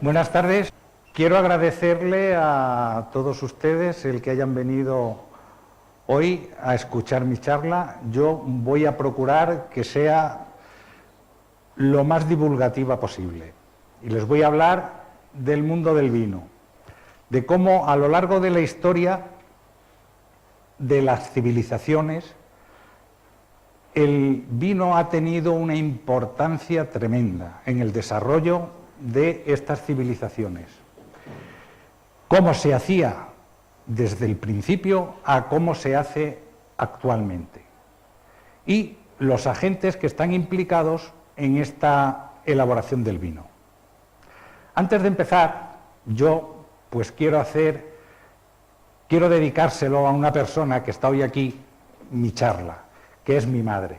Buenas tardes. Quiero agradecerle a todos ustedes el que hayan venido hoy a escuchar mi charla. Yo voy a procurar que sea lo más divulgativa posible. Y les voy a hablar del mundo del vino, de cómo a lo largo de la historia de las civilizaciones el vino ha tenido una importancia tremenda en el desarrollo de estas civilizaciones. Cómo se hacía desde el principio a cómo se hace actualmente. Y los agentes que están implicados en esta elaboración del vino. Antes de empezar, yo pues quiero dedicárselo a una persona que está hoy aquí, mi charla, que es mi madre.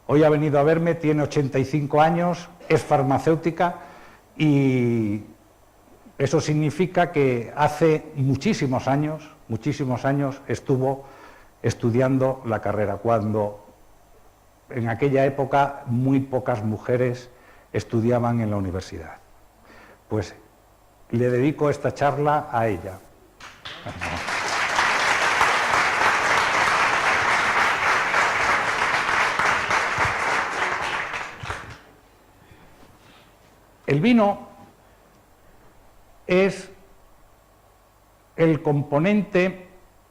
Hoy ha venido a verme, tiene 85 años, es farmacéutica y eso significa que hace muchísimos años estuvo estudiando la carrera, cuando en aquella época muy pocas mujeres estudiaban en la universidad. Pues le dedico esta charla a ella. El vino es el componente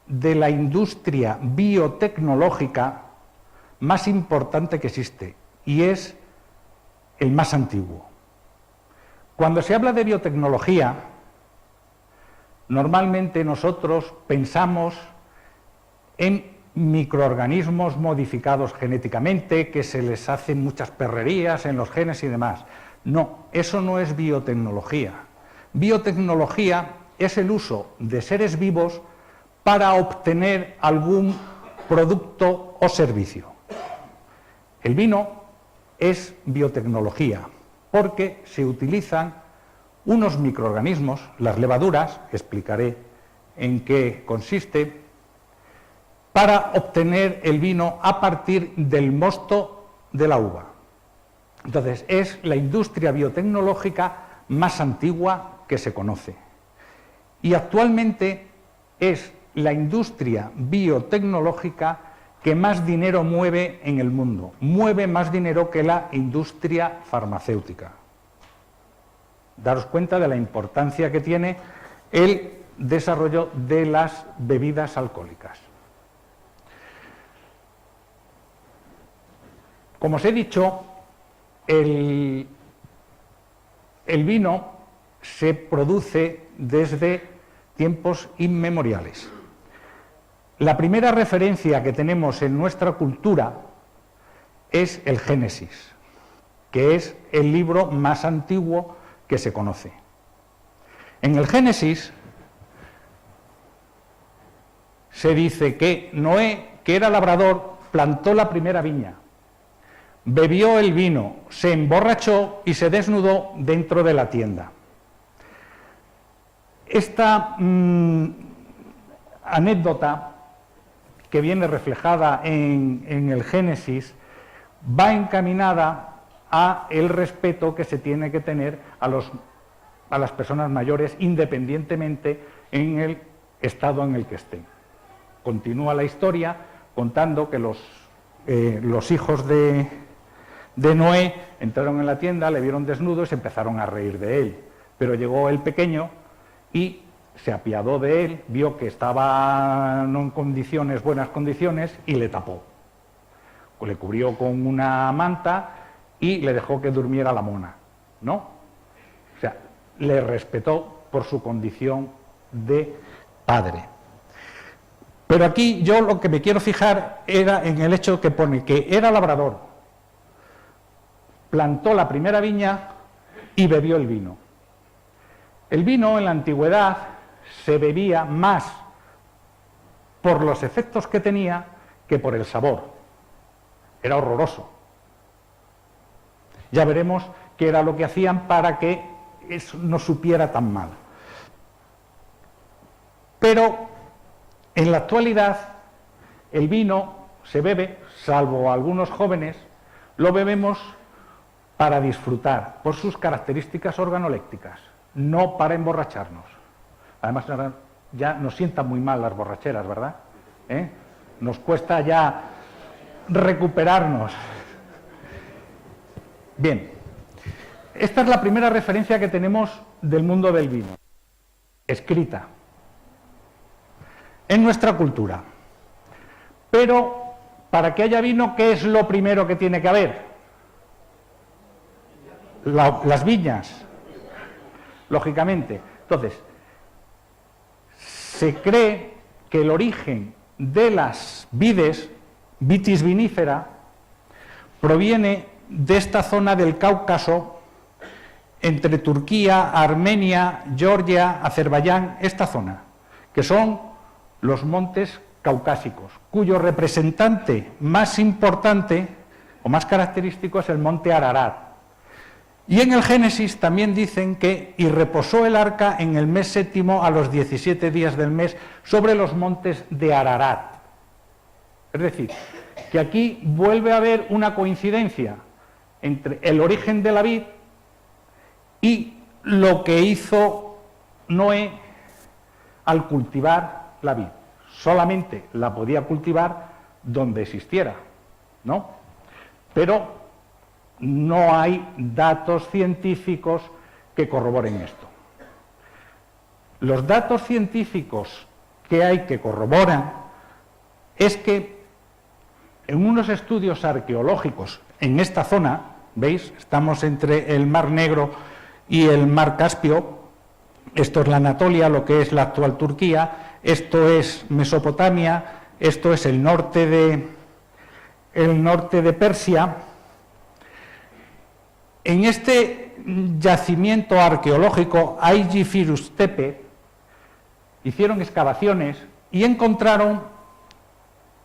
de la industria biotecnológica más importante que existe y es el más antiguo. Cuando se habla de biotecnología, normalmente nosotros pensamos en microorganismos modificados genéticamente, que se les hacen muchas perrerías en los genes y demás. No, eso no es biotecnología. Biotecnología es el uso de seres vivos para obtener algún producto o servicio. El vino es biotecnología porque se utilizan unos microorganismos, las levaduras, explicaré en qué consiste, para obtener el vino a partir del mosto de la uva. Entonces, es la industria biotecnológica más antigua que se conoce. Y actualmente es la industria biotecnológica que más dinero mueve en el mundo. Mueve más dinero que la industria farmacéutica. Daros cuenta de la importancia que tiene el desarrollo de las bebidas alcohólicas. Como os he dicho, el vino se produce desde tiempos inmemoriales. La primera referencia que tenemos en nuestra cultura es el Génesis, que es el libro más antiguo que se conoce. En el Génesis se dice que Noé, que era labrador, plantó la primera viña, bebió el vino, se emborrachó y se desnudó dentro de la tienda. Esta anécdota que viene reflejada en el Génesis va encaminada a el respeto que se tiene que tener a las personas mayores, independientemente en el estado en el que estén. Continúa la historia contando que los hijos de Noé entraron en la tienda, le vieron desnudo y se empezaron a reír de él. Pero llegó el pequeño y se apiadó de él, vio que estaba no en buenas condiciones, y le tapó. Le cubrió con una manta y le dejó que durmiera la mona, ¿no? O sea, le respetó por su condición de padre. Pero aquí yo lo que me quiero fijar era en el hecho que pone que era labrador, plantó la primera viña y bebió el vino. El vino en la antigüedad se bebía más por los efectos que tenía que por el sabor. Era horroroso. Ya veremos qué era lo que hacían para que eso no supiera tan mal. Pero en la actualidad el vino se bebe, salvo algunos jóvenes, lo bebemos para disfrutar por sus características organolécticas. no para emborracharnos. Además, ahora ya nos sientan muy mal las borracheras, ¿verdad? Nos cuesta ya recuperarnos. Bien, esta es la primera referencia que tenemos del mundo del vino, escrita, en nuestra cultura. Pero, para que haya vino, ¿qué es lo primero que tiene que haber? Las viñas, lógicamente. Entonces, se cree que el origen de las vides, vitis vinífera, proviene de esta zona del Cáucaso, entre Turquía, Armenia, Georgia, Azerbaiyán, esta zona, que son los montes caucásicos, cuyo representante más importante o más característico es el monte Ararat. Y en el Génesis también dicen que y reposó el arca en el mes séptimo a los 17 días del mes sobre los montes de Ararat. Es decir, que aquí vuelve a haber una coincidencia entre el origen de la vid y lo que hizo Noé al cultivar la vid. Solamente la podía cultivar donde existiera, ¿no? Pero no hay datos científicos que corroboren esto. Los datos científicos que hay que corroboran es que en unos estudios arqueológicos en esta zona, ¿veis? Estamos entre el Mar Negro y el Mar Caspio. Esto es la Anatolia, lo que es la actual Turquía, esto es Mesopotamia, esto es el norte de Persia. En este yacimiento arqueológico, Aigi-Firuz Tepe, hicieron excavaciones y encontraron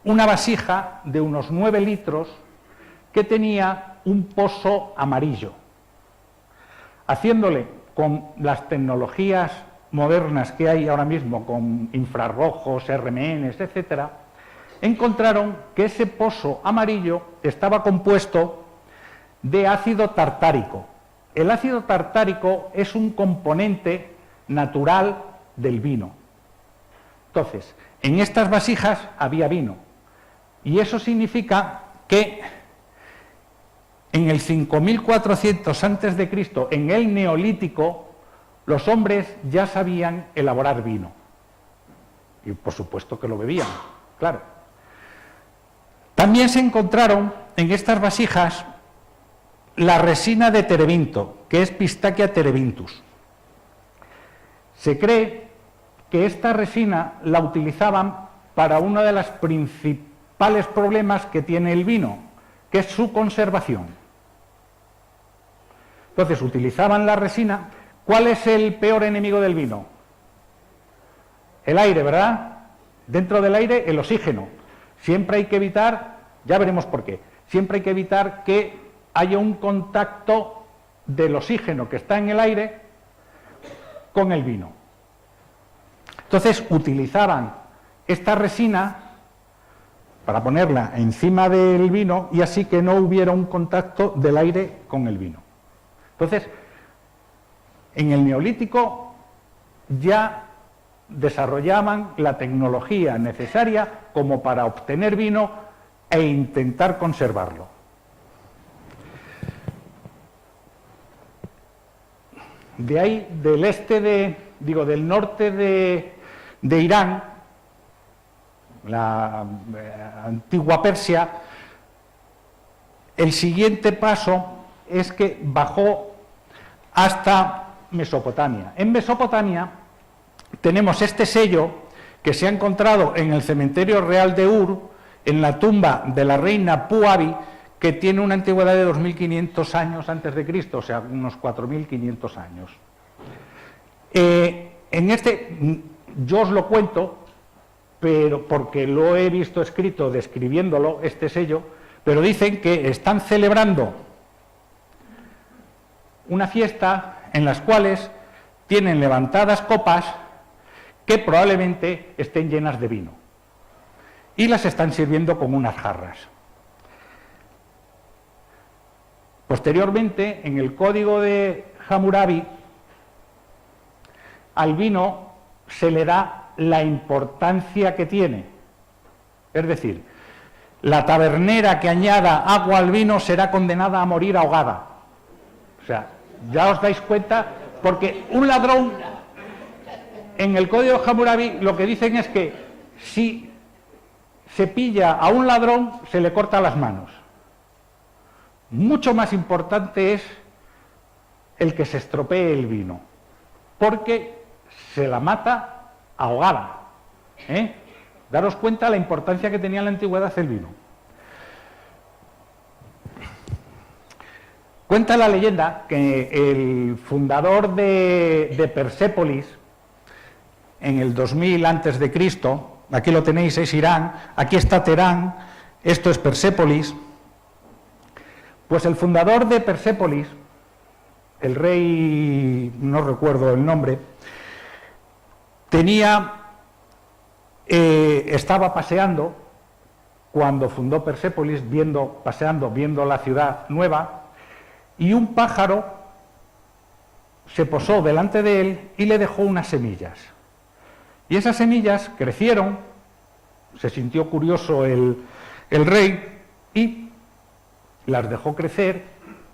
una vasija de unos 9 litros que tenía un pozo amarillo. Haciéndole con las tecnologías modernas que hay ahora mismo, con infrarrojos, RMNs, etcétera, encontraron que ese pozo amarillo estaba compuesto de ácido tartárico. El ácido tartárico es un componente natural del vino. Entonces, en estas vasijas había vino. Y eso significa que en el 5400 a.C., en el Neolítico, los hombres ya sabían elaborar vino. Y por supuesto que lo bebían, claro. También se encontraron en estas vasijas la resina de terebinto, que es Pistacia terebinthus. Se cree que esta resina la utilizaban para uno de los principales problemas que tiene el vino, que es su conservación. Entonces utilizaban la resina. ¿Cuál es el peor enemigo del vino? El aire, ¿verdad? Dentro del aire, el oxígeno. Siempre hay que evitar, ya veremos por qué, siempre hay que evitar que haya un contacto del oxígeno que está en el aire con el vino. Entonces utilizaban esta resina para ponerla encima del vino y así que no hubiera un contacto del aire con el vino. Entonces, en el Neolítico ya desarrollaban la tecnología necesaria como para obtener vino e intentar conservarlo. De ahí, del norte de Irán, la antigua Persia, el siguiente paso es que bajó hasta Mesopotamia. En Mesopotamia tenemos este sello que se ha encontrado en el cementerio real de Ur, en la tumba de la reina Puabi, que tiene una antigüedad de 2500 años antes de Cristo, o sea, unos 4500 años. Yo os lo cuento, pero porque lo he visto escrito describiéndolo, este sello, pero dicen que están celebrando una fiesta en las cuales tienen levantadas copas que probablemente estén llenas de vino y las están sirviendo con unas jarras. Posteriormente, en el código de Hammurabi, al vino se le da la importancia que tiene. Es decir, la tabernera que añada agua al vino será condenada a morir ahogada. O sea, ya os dais cuenta, porque un ladrón, en el Código de Hammurabi lo que dicen es que si se pilla a un ladrón, se le corta las manos. Mucho más importante es el que se estropee el vino, porque se la mata ahogada. Daros cuenta la importancia que tenía en la antigüedad el vino. Cuenta la leyenda que el fundador de Persépolis, en el 2000 antes de Cristo, aquí lo tenéis, es Irán, aquí está Teherán, esto es Persépolis. Pues el fundador de Persépolis, el rey, no recuerdo el nombre, estaba paseando, cuando fundó Persépolis, viendo la ciudad nueva, y un pájaro se posó delante de él y le dejó unas semillas. Y esas semillas crecieron, se sintió curioso el rey y las dejó crecer,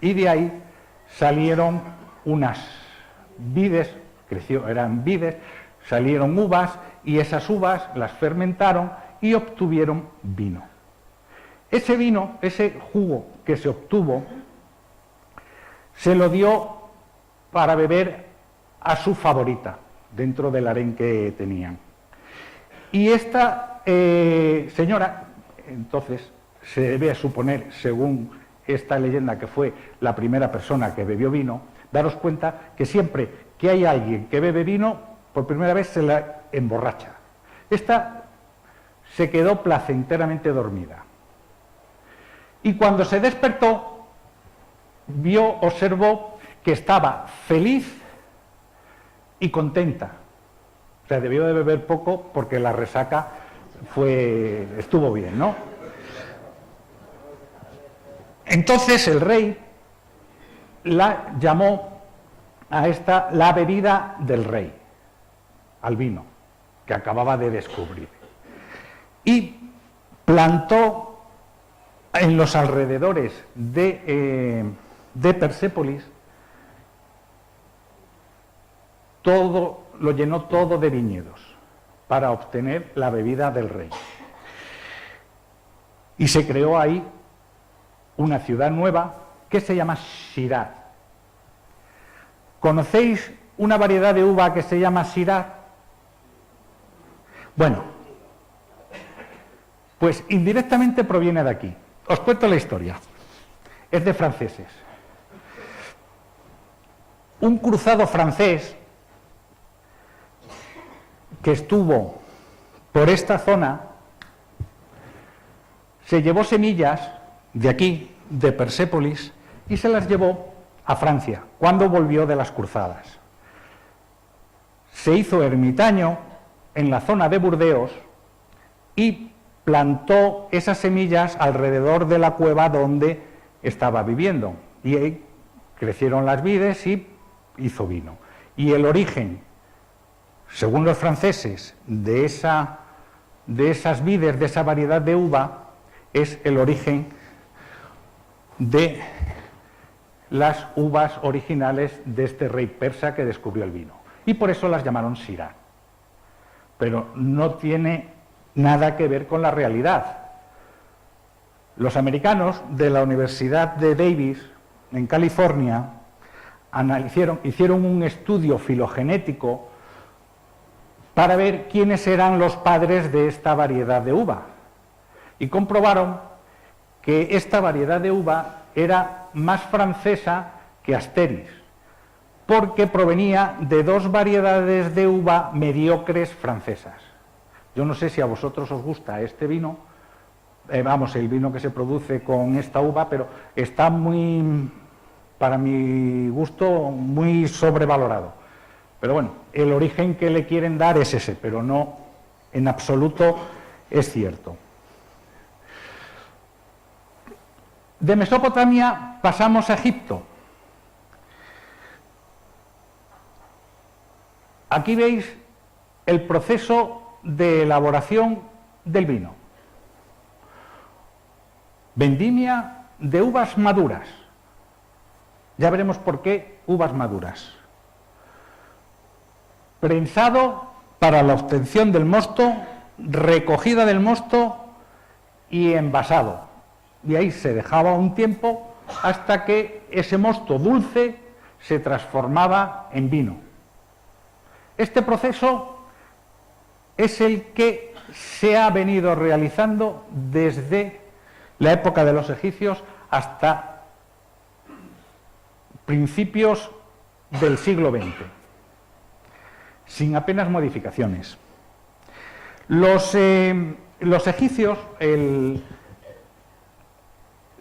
y de ahí salieron unas vides, eran vides, salieron uvas, y esas uvas las fermentaron y obtuvieron vino. Ese vino, ese jugo que se obtuvo, se lo dio para beber a su favorita, dentro del harén que tenían. Y esta señora, entonces, se debe suponer, según esta leyenda, que fue la primera persona que bebió vino. Daros cuenta que siempre que hay alguien que bebe vino, por primera vez se la emborracha. Esta se quedó placenteramente dormida. Y cuando se despertó, observó que estaba feliz y contenta. O sea, debió de beber poco porque la resaca estuvo bien, ¿no? Entonces el rey la llamó a esta la bebida del rey, al vino, que acababa de descubrir. Y plantó en los alrededores de Persépolis, lo llenó todo de viñedos para obtener la bebida del rey. Y se creó ahí una ciudad nueva que se llama Shiraz. ¿Conocéis una variedad de uva que se llama Shiraz? Bueno, pues indirectamente proviene de aquí. Os cuento la historia. Es de franceses. Un cruzado francés que estuvo por esta zona se llevó semillas de aquí, de Persépolis, y se las llevó a Francia, cuando volvió de las cruzadas. Se hizo ermitaño en la zona de Burdeos y plantó esas semillas alrededor de la cueva donde estaba viviendo. Y ahí crecieron las vides y hizo vino. Y el origen, según los franceses, de esas vides, de esa variedad de uva, es el origen de las uvas originales de este rey persa que descubrió el vino. Y por eso las llamaron Shiraz. Pero no tiene nada que ver con la realidad. Los americanos de la Universidad de Davis, en California, hicieron un estudio filogenético para ver quiénes eran los padres de esta variedad de uva. Y comprobaron que esta variedad de uva era más francesa que Asteris, porque provenía de dos variedades de uva mediocres francesas. Yo no sé si a vosotros os gusta este vino, el vino que se produce con esta uva, pero está para mi gusto, muy sobrevalorado. Pero bueno, el origen que le quieren dar es ese, pero no en absoluto es cierto. De Mesopotamia pasamos a Egipto. Aquí veis el proceso de elaboración del vino. Vendimia de uvas maduras. Ya veremos por qué uvas maduras. Prensado para la obtención del mosto, recogida del mosto y envasado. Y ahí se dejaba un tiempo hasta que ese mosto dulce se transformaba en vino. Este proceso es el que se ha venido realizando desde la época de los egipcios hasta principios del siglo XX, sin apenas modificaciones. Los egipcios,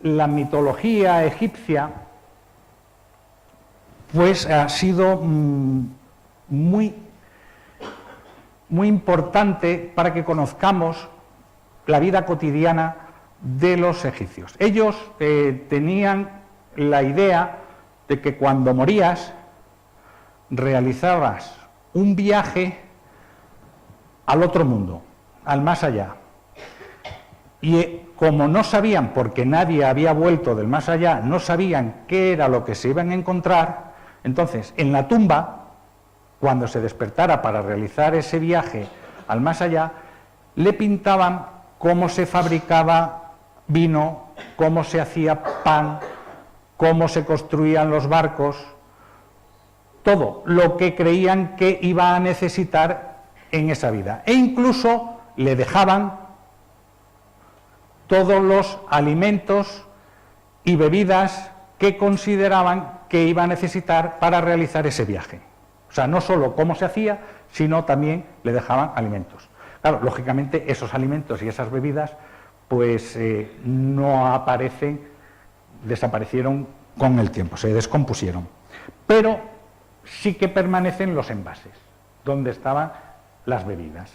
la mitología egipcia, pues ha sido muy importante para que conozcamos la vida cotidiana de los egipcios. Ellos tenían la idea de que cuando morías realizabas un viaje al otro mundo, al más allá. Y como no sabían, porque nadie había vuelto del más allá, no sabían qué era lo que se iban a encontrar, entonces en la tumba, cuando se despertara para realizar ese viaje al más allá, le pintaban cómo se fabricaba vino, cómo se hacía pan, cómo se construían los barcos, todo lo que creían que iba a necesitar en esa vida. E incluso le dejaban todos los alimentos y bebidas que consideraban que iba a necesitar para realizar ese viaje. O sea, no solo cómo se hacía, sino también le dejaban alimentos. Claro, lógicamente esos alimentos y esas bebidas pues no aparecen, desaparecieron con el tiempo, se descompusieron. Pero sí que permanecen los envases, donde estaban las bebidas.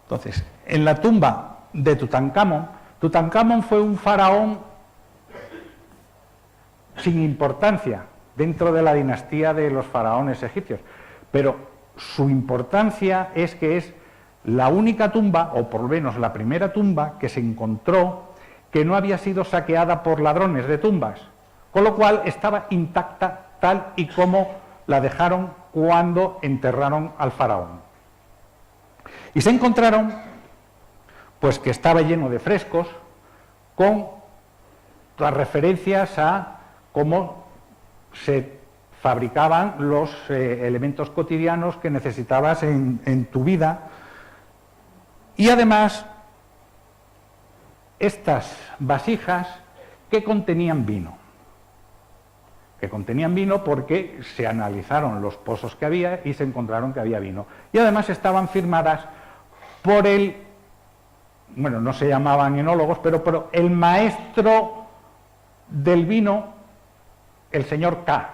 Entonces, en la tumba de Tutankamón fue un faraón sin importancia dentro de la dinastía de los faraones egipcios, pero su importancia es que es la única tumba, o por lo menos la primera tumba, que se encontró que no había sido saqueada por ladrones de tumbas, con lo cual estaba intacta tal y como la dejaron cuando enterraron al faraón. Y se encontraron pues que estaba lleno de frescos con las referencias a cómo se fabricaban los elementos cotidianos que necesitabas en tu vida. Y además, estas vasijas que contenían vino. Que contenían vino porque se analizaron los pozos que había y se encontraron que había vino. Y además estaban firmadas por bueno, no se llamaban enólogos, pero el maestro del vino, el señor K.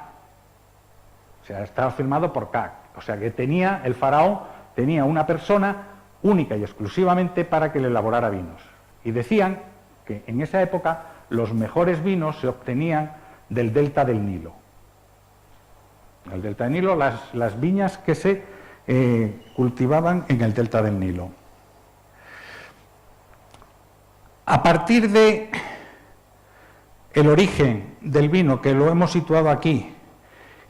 O sea, estaba firmado por K. O sea, que el faraón tenía una persona única y exclusivamente para que le elaborara vinos. Y decían que en esa época los mejores vinos se obtenían del delta del Nilo. El delta del Nilo, las viñas que se cultivaban en el delta del Nilo. A partir de el origen del vino, que lo hemos situado aquí,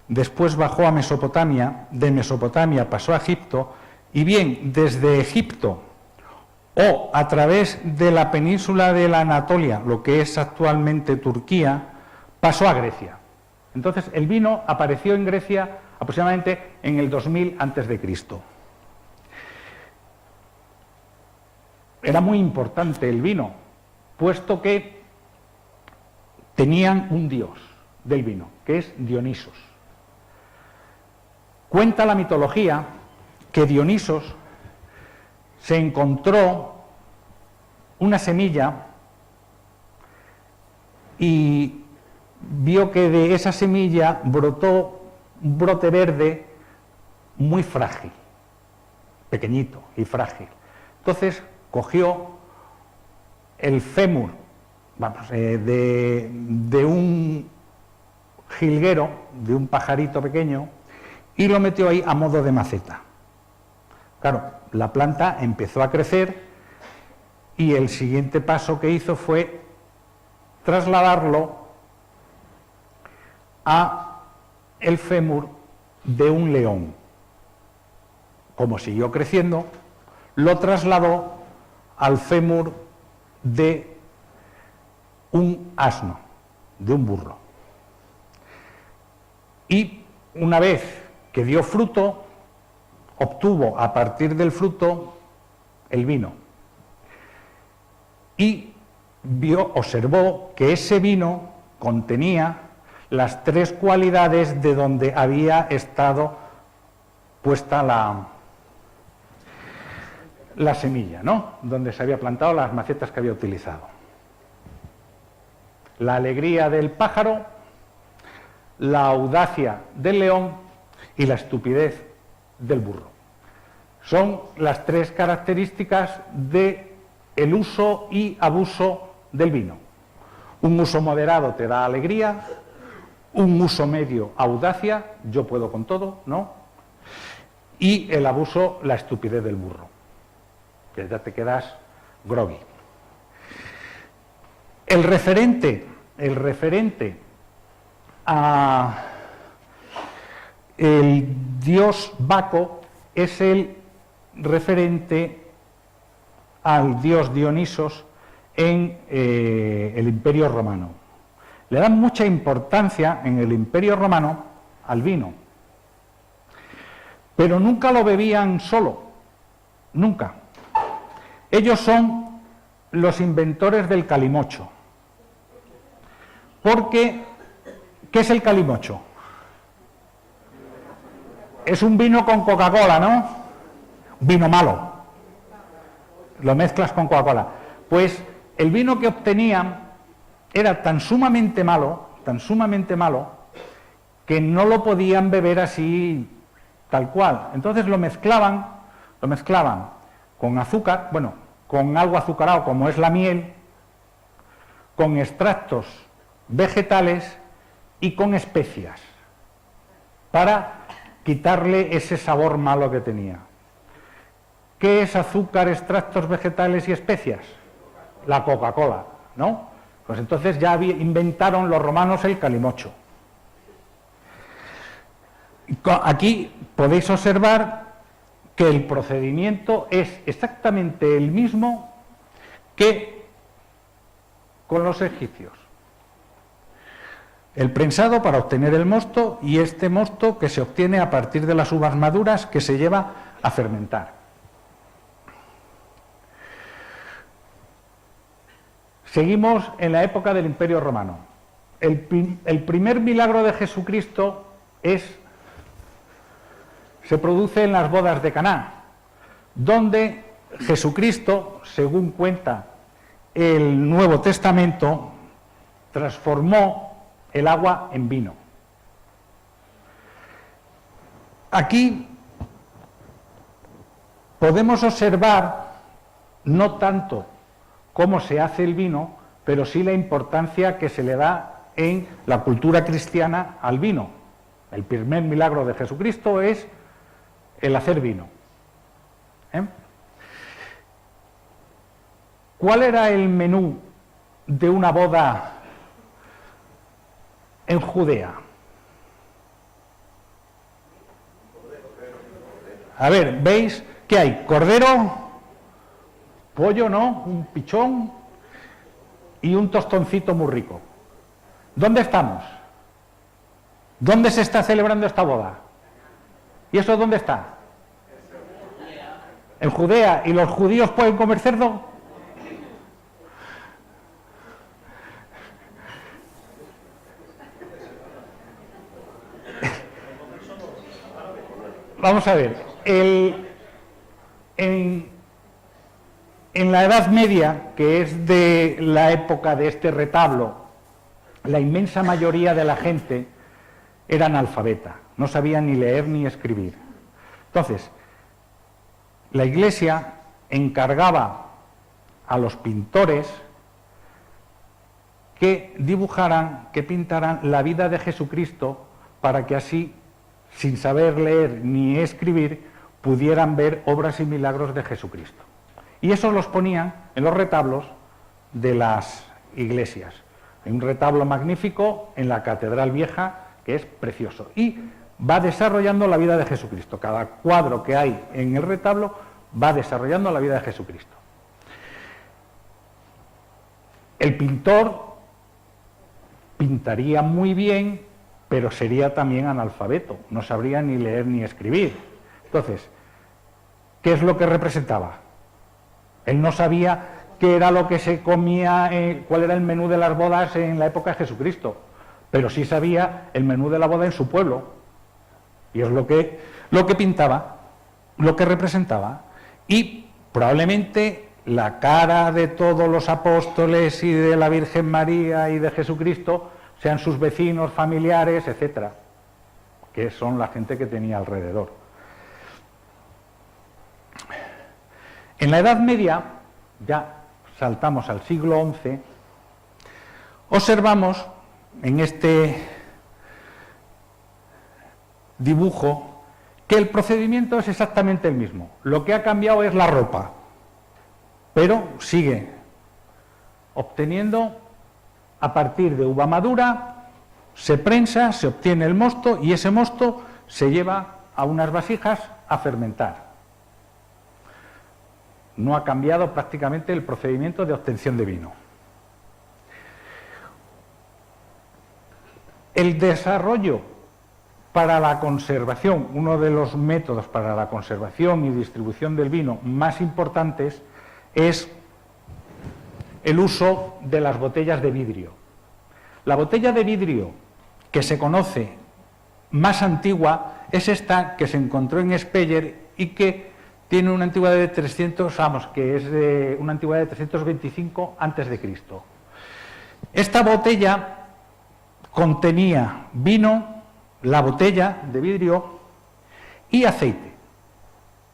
después bajó a Mesopotamia, de Mesopotamia pasó a Egipto, y bien desde Egipto o a través de la península de la Anatolia, lo que es actualmente Turquía, pasó a Grecia. Entonces el vino apareció en Grecia aproximadamente en el 2000 a.C. Era muy importante el vino, puesto que tenían un dios del vino, que es Dionisos. Cuenta la mitología que Dionisos se encontró una semilla y vio que de esa semilla brotó un brote verde muy frágil, pequeñito y frágil. Entonces cogió el fémur de un jilguero, de un pajarito pequeño, y lo metió ahí a modo de maceta. Claro, la planta empezó a crecer y el siguiente paso que hizo fue trasladarlo a el fémur de un león. Como siguió creciendo, lo trasladó al fémur de un asno, de un burro. Y una vez que dio fruto, obtuvo a partir del fruto el vino. Y observó que ese vino contenía las 3 cualidades de donde había estado puesta la semilla, ¿no? Donde se había plantado, las macetas que había utilizado. La alegría del pájaro, la audacia del león y la estupidez del burro. Son las 3 características del uso y abuso del vino. Un uso moderado te da alegría, un uso medio, audacia, yo puedo con todo, ¿no? Y el abuso, la estupidez del burro, que ya te quedas groggy. El referente a el dios Baco es el referente al dios Dionisos en el Imperio Romano. Le dan mucha importancia en el Imperio Romano al vino, pero nunca lo bebían solo, nunca. Ellos son los inventores del calimocho, porque ¿qué es el calimocho? Es un vino con Coca-Cola, ¿no? Vino malo. Lo mezclas con Coca-Cola. Pues el vino que obtenían era tan sumamente malo, que no lo podían beber así tal cual. Entonces lo mezclaban con azúcar, bueno, con algo azucarado como es la miel, con extractos vegetales y con especias, para quitarle ese sabor malo que tenía. ¿Qué es azúcar, extractos vegetales y especias? La Coca-Cola, ¿no? Pues entonces ya inventaron los romanos el calimocho. Aquí podéis observar que el procedimiento es exactamente el mismo que con los egipcios. El prensado para obtener el mosto y este mosto que se obtiene a partir de las uvas maduras que se lleva a fermentar. Seguimos en la época del Imperio Romano. El primer milagro de Jesucristo se produce en las bodas de Caná, donde Jesucristo, según cuenta el Nuevo Testamento, transformó el agua en vino. Aquí podemos observar no tanto cómo se hace el vino, pero sí la importancia que se le da en la cultura cristiana al vino. El primer milagro de Jesucristo es el hacer vino. ¿Cuál era el menú de una boda en Judea? A ver, ¿veis qué hay? Cordero, pollo, ¿no? Un pichón y un tostoncito muy rico. ¿Dónde estamos? ¿Dónde se está celebrando esta boda? ¿Y eso dónde está? En Judea. ¿Y los judíos pueden comer cerdo? Vamos a ver. En la Edad Media, que es de la época de este retablo, la inmensa mayoría de la gente era analfabeta, no sabía ni leer ni escribir. Entonces, la Iglesia encargaba a los pintores que dibujaran, que pintaran la vida de Jesucristo, para que así, sin saber leer ni escribir, pudieran ver obras y milagros de Jesucristo. Y esos los ponían en los retablos de las iglesias. Hay un retablo magnífico en la Catedral Vieja que es precioso y va desarrollando la vida de Jesucristo. Cada cuadro que hay en el retablo va desarrollando la vida de Jesucristo. El pintor pintaría muy bien, pero sería también analfabeto, no sabría ni leer ni escribir. Entonces, ¿qué es lo que representaba? Él no sabía qué era lo que se comía, cuál era el menú de las bodas en la época de Jesucristo, pero sí sabía el menú de la boda en su pueblo. Y es lo que pintaba, lo que representaba. Y probablemente la cara de todos los apóstoles y de la Virgen María y de Jesucristo sean sus vecinos, familiares, etcétera, que son la gente que tenía alrededor. En la Edad Media, ya saltamos al siglo XI, observamos en este dibujo que el procedimiento es exactamente el mismo. Lo que ha cambiado es la ropa, pero sigue obteniendo a partir de uva madura, se prensa, se obtiene el mosto y ese mosto se lleva a unas vasijas a fermentar. No ha cambiado prácticamente el procedimiento de obtención de vino. El desarrollo para la conservación, uno de los métodos para la conservación y distribución del vino más importantes es el uso de las botellas de vidrio. La botella de vidrio que se conoce más antigua es esta que se encontró en Speyer y que tiene una antigüedad de 325 a.C. Esta botella contenía vino, la botella de vidrio y aceite.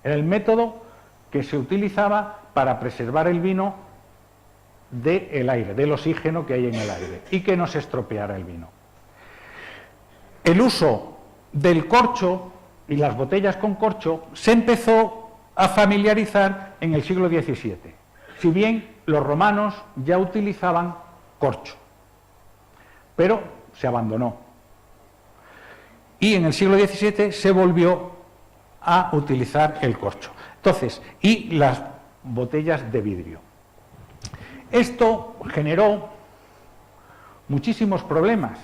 Era el método que se utilizaba para preservar el vino del aire, del oxígeno que hay en el aire y que no se estropeara el vino. El uso del corcho y las botellas con corcho se empezó a familiarizar en el siglo XVII, si bien los romanos ya utilizaban corcho, pero se abandonó. Y en el siglo XVII se volvió a utilizar el corcho. Entonces, y las botellas de vidrio. Esto generó muchísimos problemas,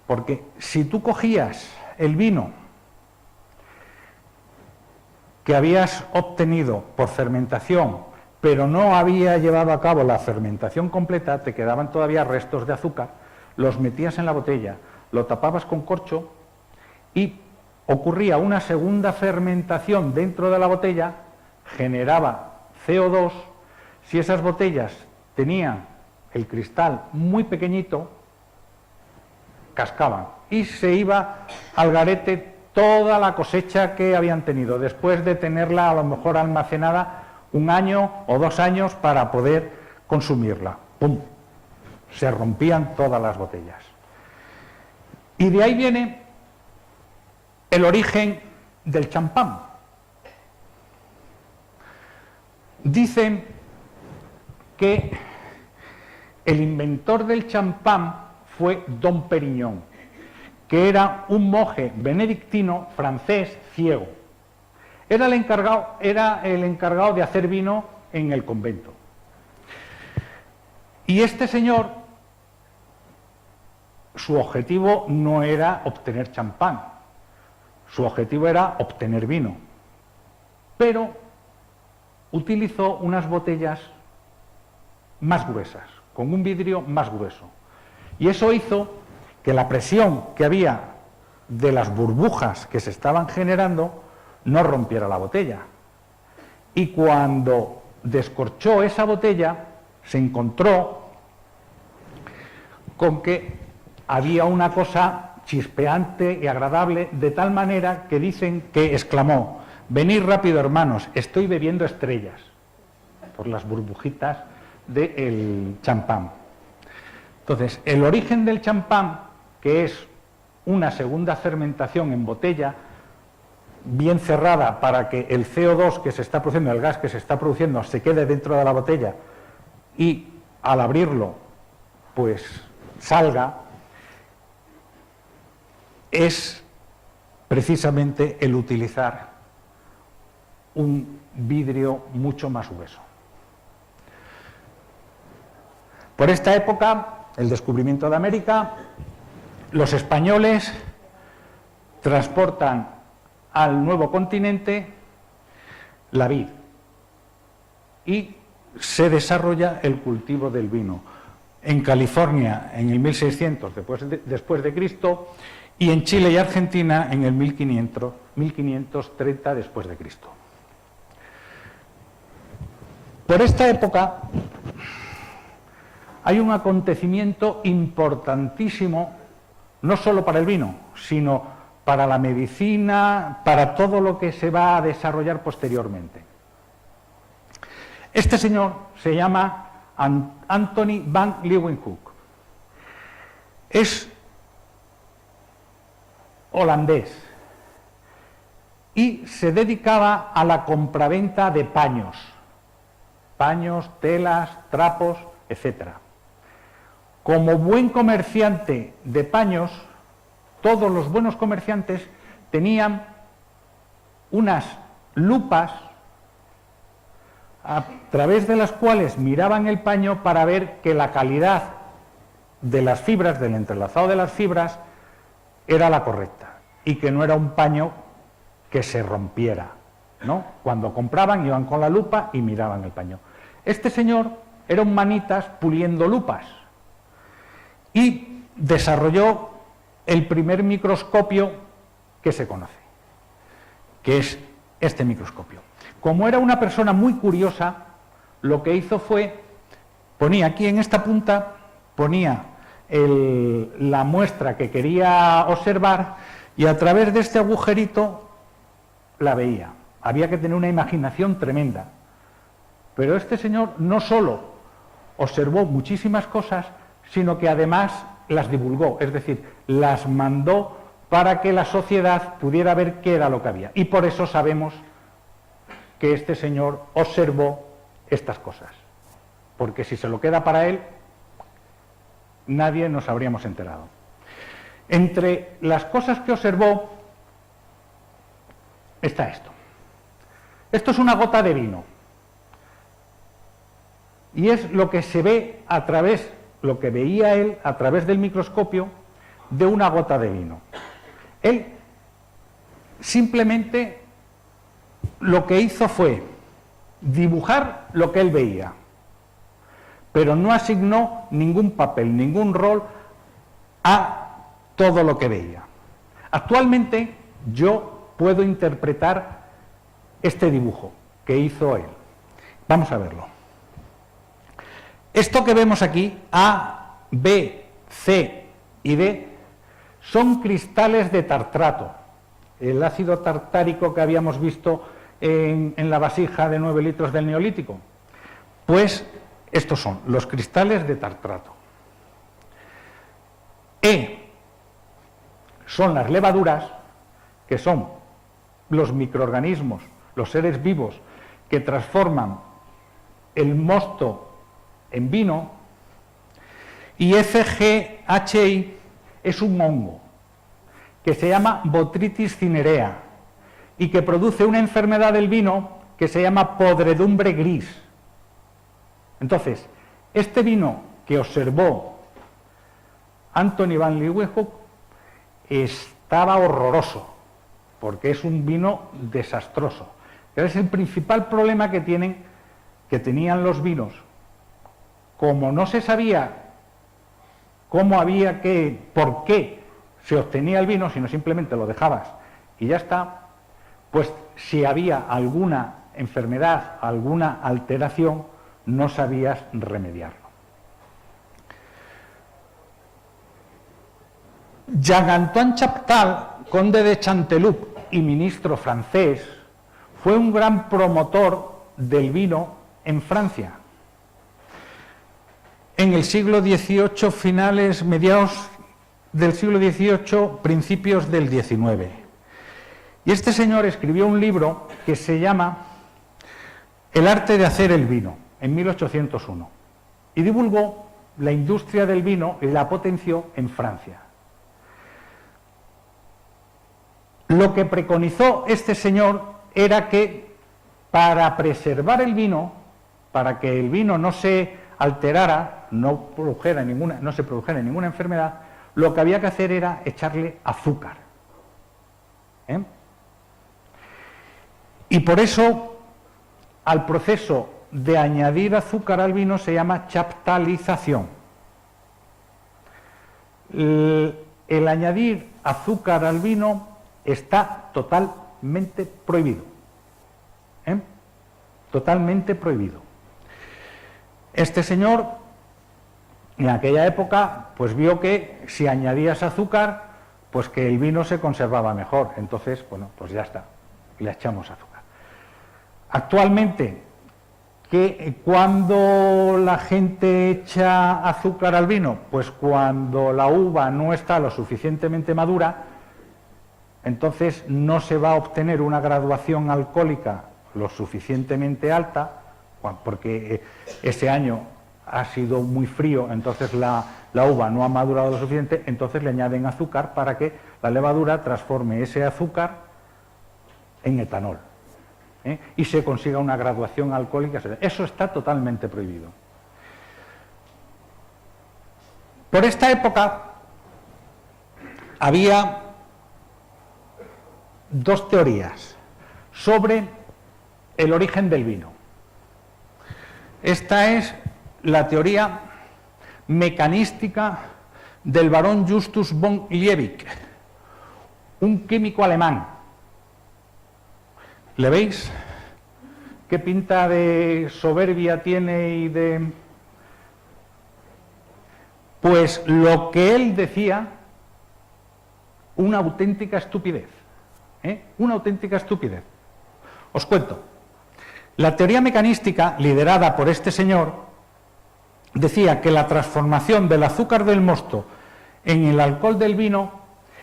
porque si tú cogías el vino que habías obtenido por fermentación, pero no había llevado a cabo la fermentación completa, te quedaban todavía restos de azúcar, los metías en la botella, lo tapabas con corcho y ocurría una segunda fermentación dentro de la botella, generaba CO2. Si esas botellas tenían el cristal muy pequeñito, cascaban y se iba al garete toda la cosecha que habían tenido, después de tenerla a lo mejor almacenada 1 año o 2 años para poder consumirla. ¡Pum! Se rompían todas las botellas. Y de ahí viene el origen del champán. Dicen que el inventor del champán fue Dom Perignon, que era un monje benedictino francés ciego. Era el encargado de hacer vino en el convento. Y este señor, su objetivo no era obtener champán, su objetivo era obtener vino. Pero utilizó unas botellas más gruesas, con un vidrio más grueso. Y eso hizo que la presión que había de las burbujas que se estaban generando no rompiera la botella. Y cuando descorchó esa botella, se encontró con que había una cosa chispeante y agradable, de tal manera que dicen que exclamó: «Venid rápido, hermanos, estoy bebiendo estrellas», por las burbujitas del champán. Entonces, el origen del champán, que es una segunda fermentación en botella, bien cerrada para que el CO2 que se está produciendo, el gas que se está produciendo, se quede dentro de la botella y al abrirlo, pues salga, es precisamente el utilizar un vidrio mucho más grueso. Por esta época, el descubrimiento de América, los españoles transportan al nuevo continente la vid y se desarrolla el cultivo del vino. En California en el 1600 después de Cristo y en Chile y Argentina en el 1530 después de Cristo. Por esta época hay un acontecimiento importantísimo, no solo para el vino, sino para la medicina, para todo lo que se va a desarrollar posteriormente. Este señor se llama Anthony van Leeuwenhoek. Es holandés y se dedicaba a la compraventa de paños, telas, trapos, etc. Como buen comerciante de paños, todos los buenos comerciantes tenían unas lupas a través de las cuales miraban el paño para ver que la calidad de las fibras, del entrelazado de las fibras, era la correcta y que no era un paño que se rompiera, ¿no? Cuando compraban iban con la lupa y miraban el paño. Este señor era un manitas puliendo lupas y desarrolló el primer microscopio que se conoce, que es este microscopio. Como era una persona muy curiosa, lo que hizo fue, ponía aquí en esta punta, ponía la muestra que quería observar y a través de este agujerito la veía. Había que tener una imaginación tremenda. Pero este señor no solo observó muchísimas cosas, sino que además las divulgó, es decir, las mandó para que la sociedad pudiera ver qué era lo que había. Y por eso sabemos que este señor observó estas cosas, porque si se lo queda para él, nadie nos habríamos enterado. Entre las cosas que observó está esto. Esto es una gota de vino y es lo que se ve a través, lo que veía él a través del microscopio de una gota de vino. Él simplemente lo que hizo fue dibujar lo que él veía, pero no asignó ningún papel, ningún rol a todo lo que veía. Actualmente yo puedo interpretar este dibujo que hizo él. Vamos a verlo. Esto que vemos aquí, A, B, C y D, son cristales de tartrato. El ácido tartárico que habíamos visto en la vasija de 9 litros del Neolítico. Pues estos son los cristales de tartrato. E son las levaduras, que son los microorganismos, los seres vivos que transforman el mosto en vino, y FGHI es un hongo que se llama Botrytis cinerea y que produce una enfermedad del vino que se llama podredumbre gris. Entonces, este vino que observó Anthony van Leeuwenhoek estaba horroroso, porque es un vino desastroso. Pero es el principal problema que tenían los vinos. Como no se sabía por qué se obtenía el vino, sino simplemente lo dejabas y ya está, pues si había alguna enfermedad, alguna alteración, no sabías remediarlo. Jean-Antoine Chaptal, conde de Chanteloup y ministro francés, fue un gran promotor del vino en Francia. En el siglo XVIII, mediados del siglo XVIII, principios del XIX. Y este señor escribió un libro que se llama El arte de hacer el vino, en 1801, y divulgó la industria del vino y la potenció en Francia. Lo que preconizó este señor era que para preservar el vino, para que el vino no se alterara, no se produjera ninguna enfermedad, lo que había que hacer era echarle azúcar. Y por eso al proceso de añadir azúcar al vino se llama chaptalización. El añadir azúcar al vino está totalmente prohibido. Totalmente prohibido. Este señor, en aquella época, pues vio que si añadías azúcar, pues que el vino se conservaba mejor. Entonces, bueno, pues ya está, le echamos azúcar. Actualmente, ¿cuándo la gente echa azúcar al vino? Pues cuando la uva no está lo suficientemente madura, entonces no se va a obtener una graduación alcohólica lo suficientemente alta, porque ese año ha sido muy frío, entonces la uva no ha madurado lo suficiente, entonces le añaden azúcar para que la levadura transforme ese azúcar en etanol, y se consiga una graduación alcohólica. Eso está totalmente prohibido. Por esta época había dos teorías sobre el origen del vino. Esta es la teoría mecanística del barón Justus von Liebig, un químico alemán. ¿Le veis? ¿Qué pinta de soberbia tiene y de...? Pues lo que él decía, una auténtica estupidez. Una auténtica estupidez. Os cuento. La teoría mecanística, liderada por este señor, decía que la transformación del azúcar del mosto en el alcohol del vino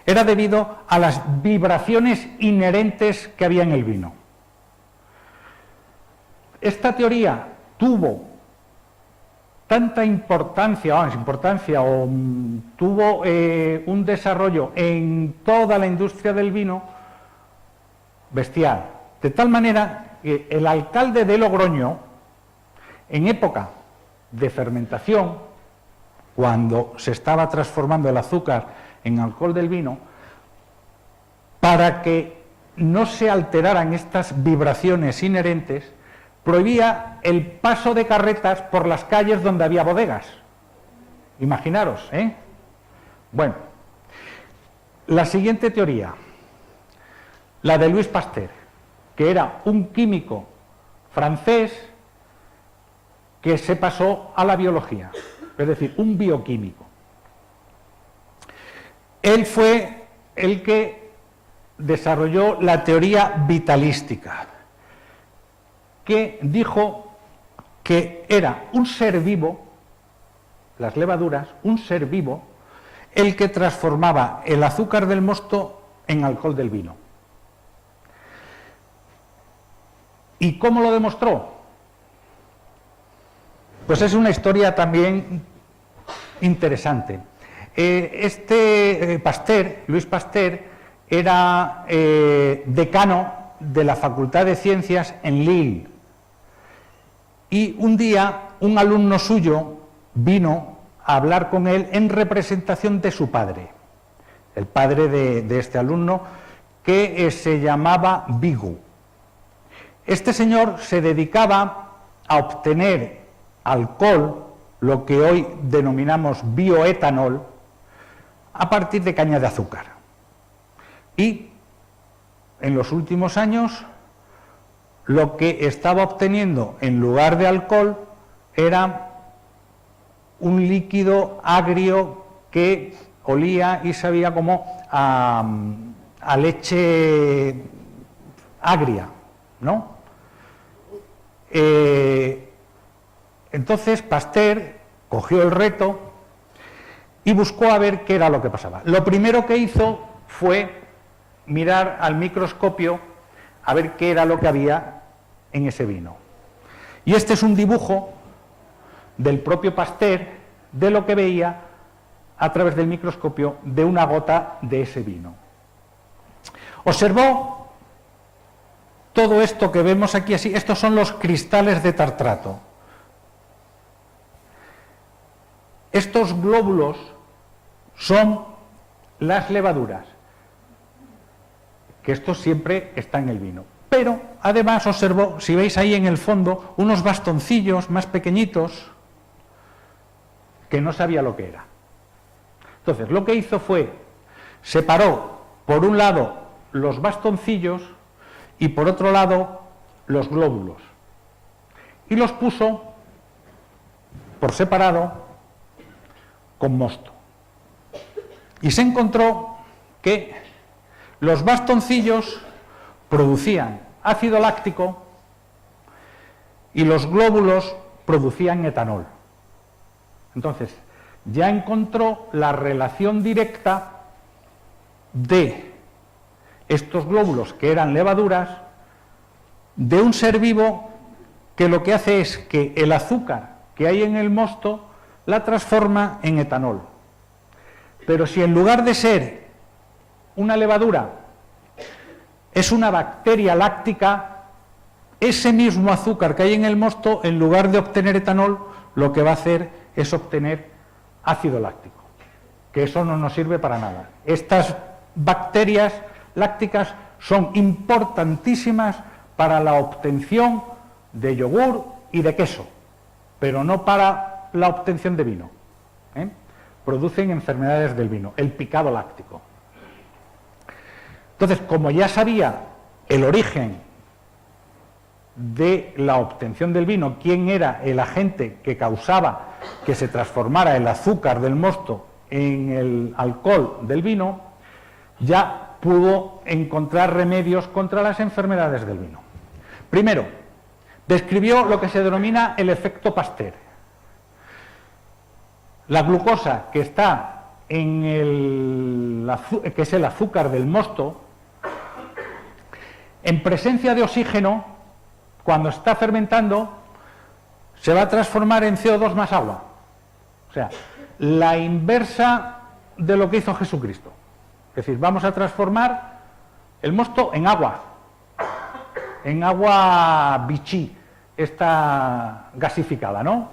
era debido a las vibraciones inherentes que había en el vino. Esta teoría tuvo tanta importancia, tuvo un desarrollo en toda la industria del vino bestial, de tal manera que el alcalde de Logroño, en época de fermentación, cuando se estaba transformando el azúcar en alcohol del vino, para que no se alteraran estas vibraciones inherentes, prohibía el paso de carretas por las calles donde había bodegas. Imaginaros, ¿eh? Bueno, la siguiente teoría, la de Louis Pasteur, que era un químico francés que se pasó a la biología, es decir, un bioquímico. Él fue el que desarrolló la teoría vitalística, que dijo que era un ser vivo, las levaduras, un ser vivo, el que transformaba el azúcar del mosto en alcohol del vino. ¿Y cómo lo demostró? Pues es una historia también interesante. Pasteur, Louis Pasteur, era decano de la Facultad de Ciencias en Lille. Y un día un alumno suyo vino a hablar con él en representación de su padre, el padre de este alumno, que se llamaba Bigot. Este señor se dedicaba a obtener alcohol, lo que hoy denominamos bioetanol, a partir de caña de azúcar. Y en los últimos años lo que estaba obteniendo en lugar de alcohol era un líquido agrio que olía y sabía como a leche agria, ¿no? Entonces Pasteur cogió el reto y buscó a ver qué era lo que pasaba. Lo primero que hizo fue mirar al microscopio a ver qué era lo que había en ese vino. Y este es un dibujo del propio Pasteur de lo que veía a través del microscopio de una gota de ese vino. Observó todo esto que vemos aquí así, estos son los cristales de tartrato. Estos glóbulos son las levaduras, que esto siempre está en el vino. Pero además observó, si veis ahí en el fondo, unos bastoncillos más pequeñitos que no sabía lo que era. Entonces, lo que hizo fue, separó por un lado los bastoncillos y por otro lado los glóbulos. Y los puso por separado con mosto. Y se encontró que los bastoncillos producían ácido láctico y los glóbulos producían etanol. Entonces, ya encontró la relación directa de estos glóbulos, que eran levaduras, de un ser vivo que lo que hace es que el azúcar que hay en el mosto la transforma en etanol. Pero si en lugar de ser una levadura es una bacteria láctica, ese mismo azúcar que hay en el mosto, en lugar de obtener etanol, lo que va a hacer es obtener ácido láctico, que eso no nos sirve para nada. Estas bacterias lácticas son importantísimas para la obtención de yogur y de queso, pero no para la obtención de vino. Producen enfermedades del vino, el picado láctico. Entonces, como ya sabía el origen de la obtención del vino, quién era el agente que causaba que se transformara el azúcar del mosto en el alcohol del vino, ya pudo encontrar remedios contra las enfermedades del vino. Primero, describió lo que se denomina el efecto Pasteur. La glucosa que está en que es el azúcar del mosto, en presencia de oxígeno, cuando está fermentando, se va a transformar en CO2 más agua. O sea, la inversa de lo que hizo Jesucristo. Es decir, vamos a transformar el mosto en agua bichí, esta gasificada, ¿no?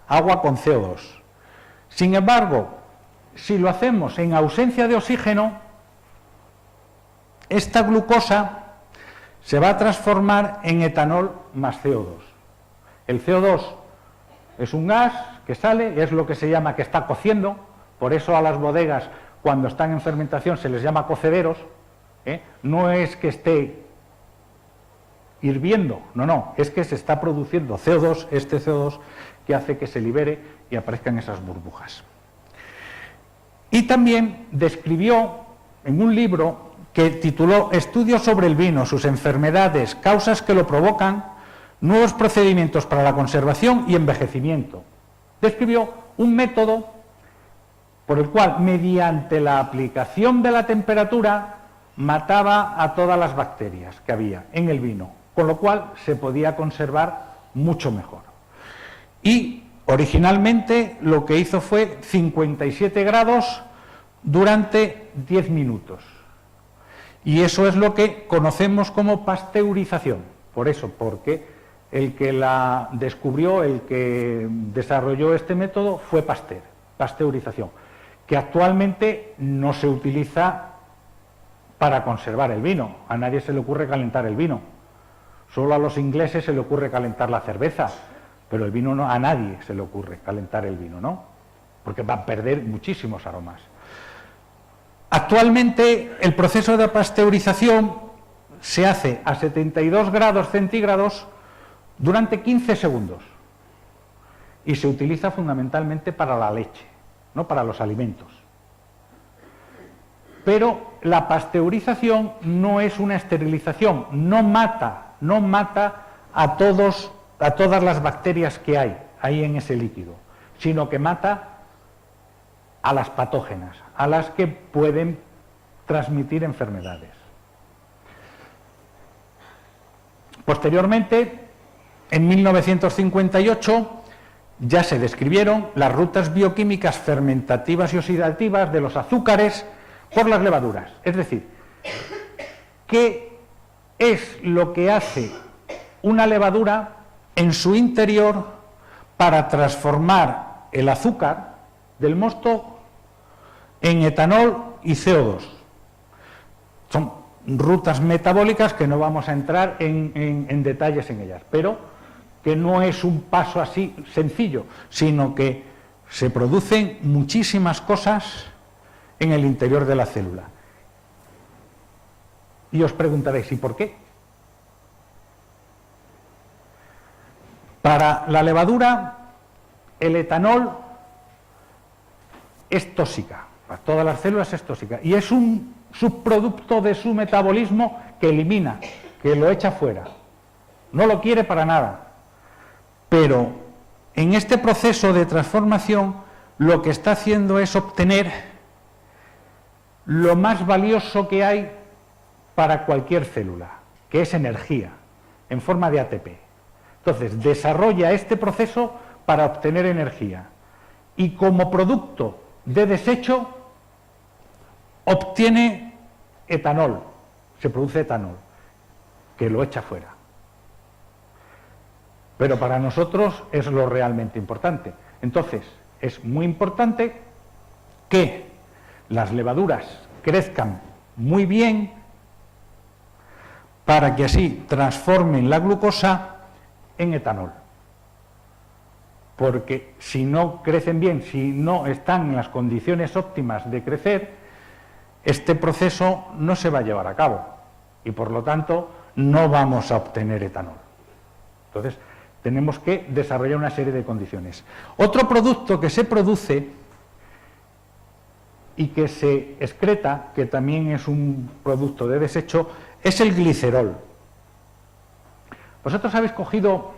Agua con CO2. Sin embargo, si lo hacemos en ausencia de oxígeno, esta glucosa se va a transformar en etanol más CO2. El CO2 es un gas que sale, es lo que se llama que está cociendo, por eso a las bodegas cuando están en fermentación se les llama cocederos, no es que esté hirviendo, no, es que se está produciendo CO2, este CO2 que hace que se libere y aparezcan esas burbujas. Y también describió en un libro que tituló Estudios sobre el vino, sus enfermedades, causas que lo provocan, nuevos procedimientos para la conservación y envejecimiento. Describió un método por el cual, mediante la aplicación de la temperatura, mataba a todas las bacterias que había en el vino, con lo cual se podía conservar mucho mejor. Y originalmente lo que hizo fue 57 grados durante 10 minutos. Y eso es lo que conocemos como pasteurización. Por eso, porque el que la descubrió, el que desarrolló este método fue Pasteur, pasteurización, que actualmente no se utiliza para conservar el vino. A nadie se le ocurre calentar el vino. Solo a los ingleses se le ocurre calentar la cerveza, pero el vino no, a nadie se le ocurre calentar el vino, ¿no? Porque va a perder muchísimos aromas. Actualmente el proceso de pasteurización se hace a 72 grados centígrados durante 15 segundos y se utiliza fundamentalmente para la leche, no para los alimentos. Pero la pasteurización no es una esterilización, no mata a todas las bacterias que hay ahí en ese líquido, sino que mata a las patógenas, a las que pueden transmitir enfermedades. Posteriormente, en 1958, ya se describieron las rutas bioquímicas fermentativas y oxidativas de los azúcares por las levaduras. Es decir, ¿qué es lo que hace una levadura en su interior para transformar el azúcar del mosto en etanol y CO2? Son rutas metabólicas que no vamos a entrar en detalles en ellas, pero que no es un paso así sencillo, sino que se producen muchísimas cosas en el interior de la célula. Y os preguntaréis, ¿y por qué? Para la levadura, el etanol es tóxica, para todas las células es tóxica, y es un subproducto de su metabolismo que elimina, que lo echa fuera. No lo quiere para nada. Pero en este proceso de transformación lo que está haciendo es obtener lo más valioso que hay para cualquier célula, que es energía, en forma de ATP. Entonces, desarrolla este proceso para obtener energía. Y como producto de desecho, obtiene etanol, se produce etanol, que lo echa fuera. Pero para nosotros es lo realmente importante. Entonces, es muy importante que las levaduras crezcan muy bien para que así transformen la glucosa en etanol. Porque si no crecen bien, si no están en las condiciones óptimas de crecer, este proceso no se va a llevar a cabo y por lo tanto no vamos a obtener etanol. Entonces, tenemos que desarrollar una serie de condiciones. Otro producto que se produce y que se excreta, que también es un producto de desecho, es el glicerol. ¿Vosotros habéis cogido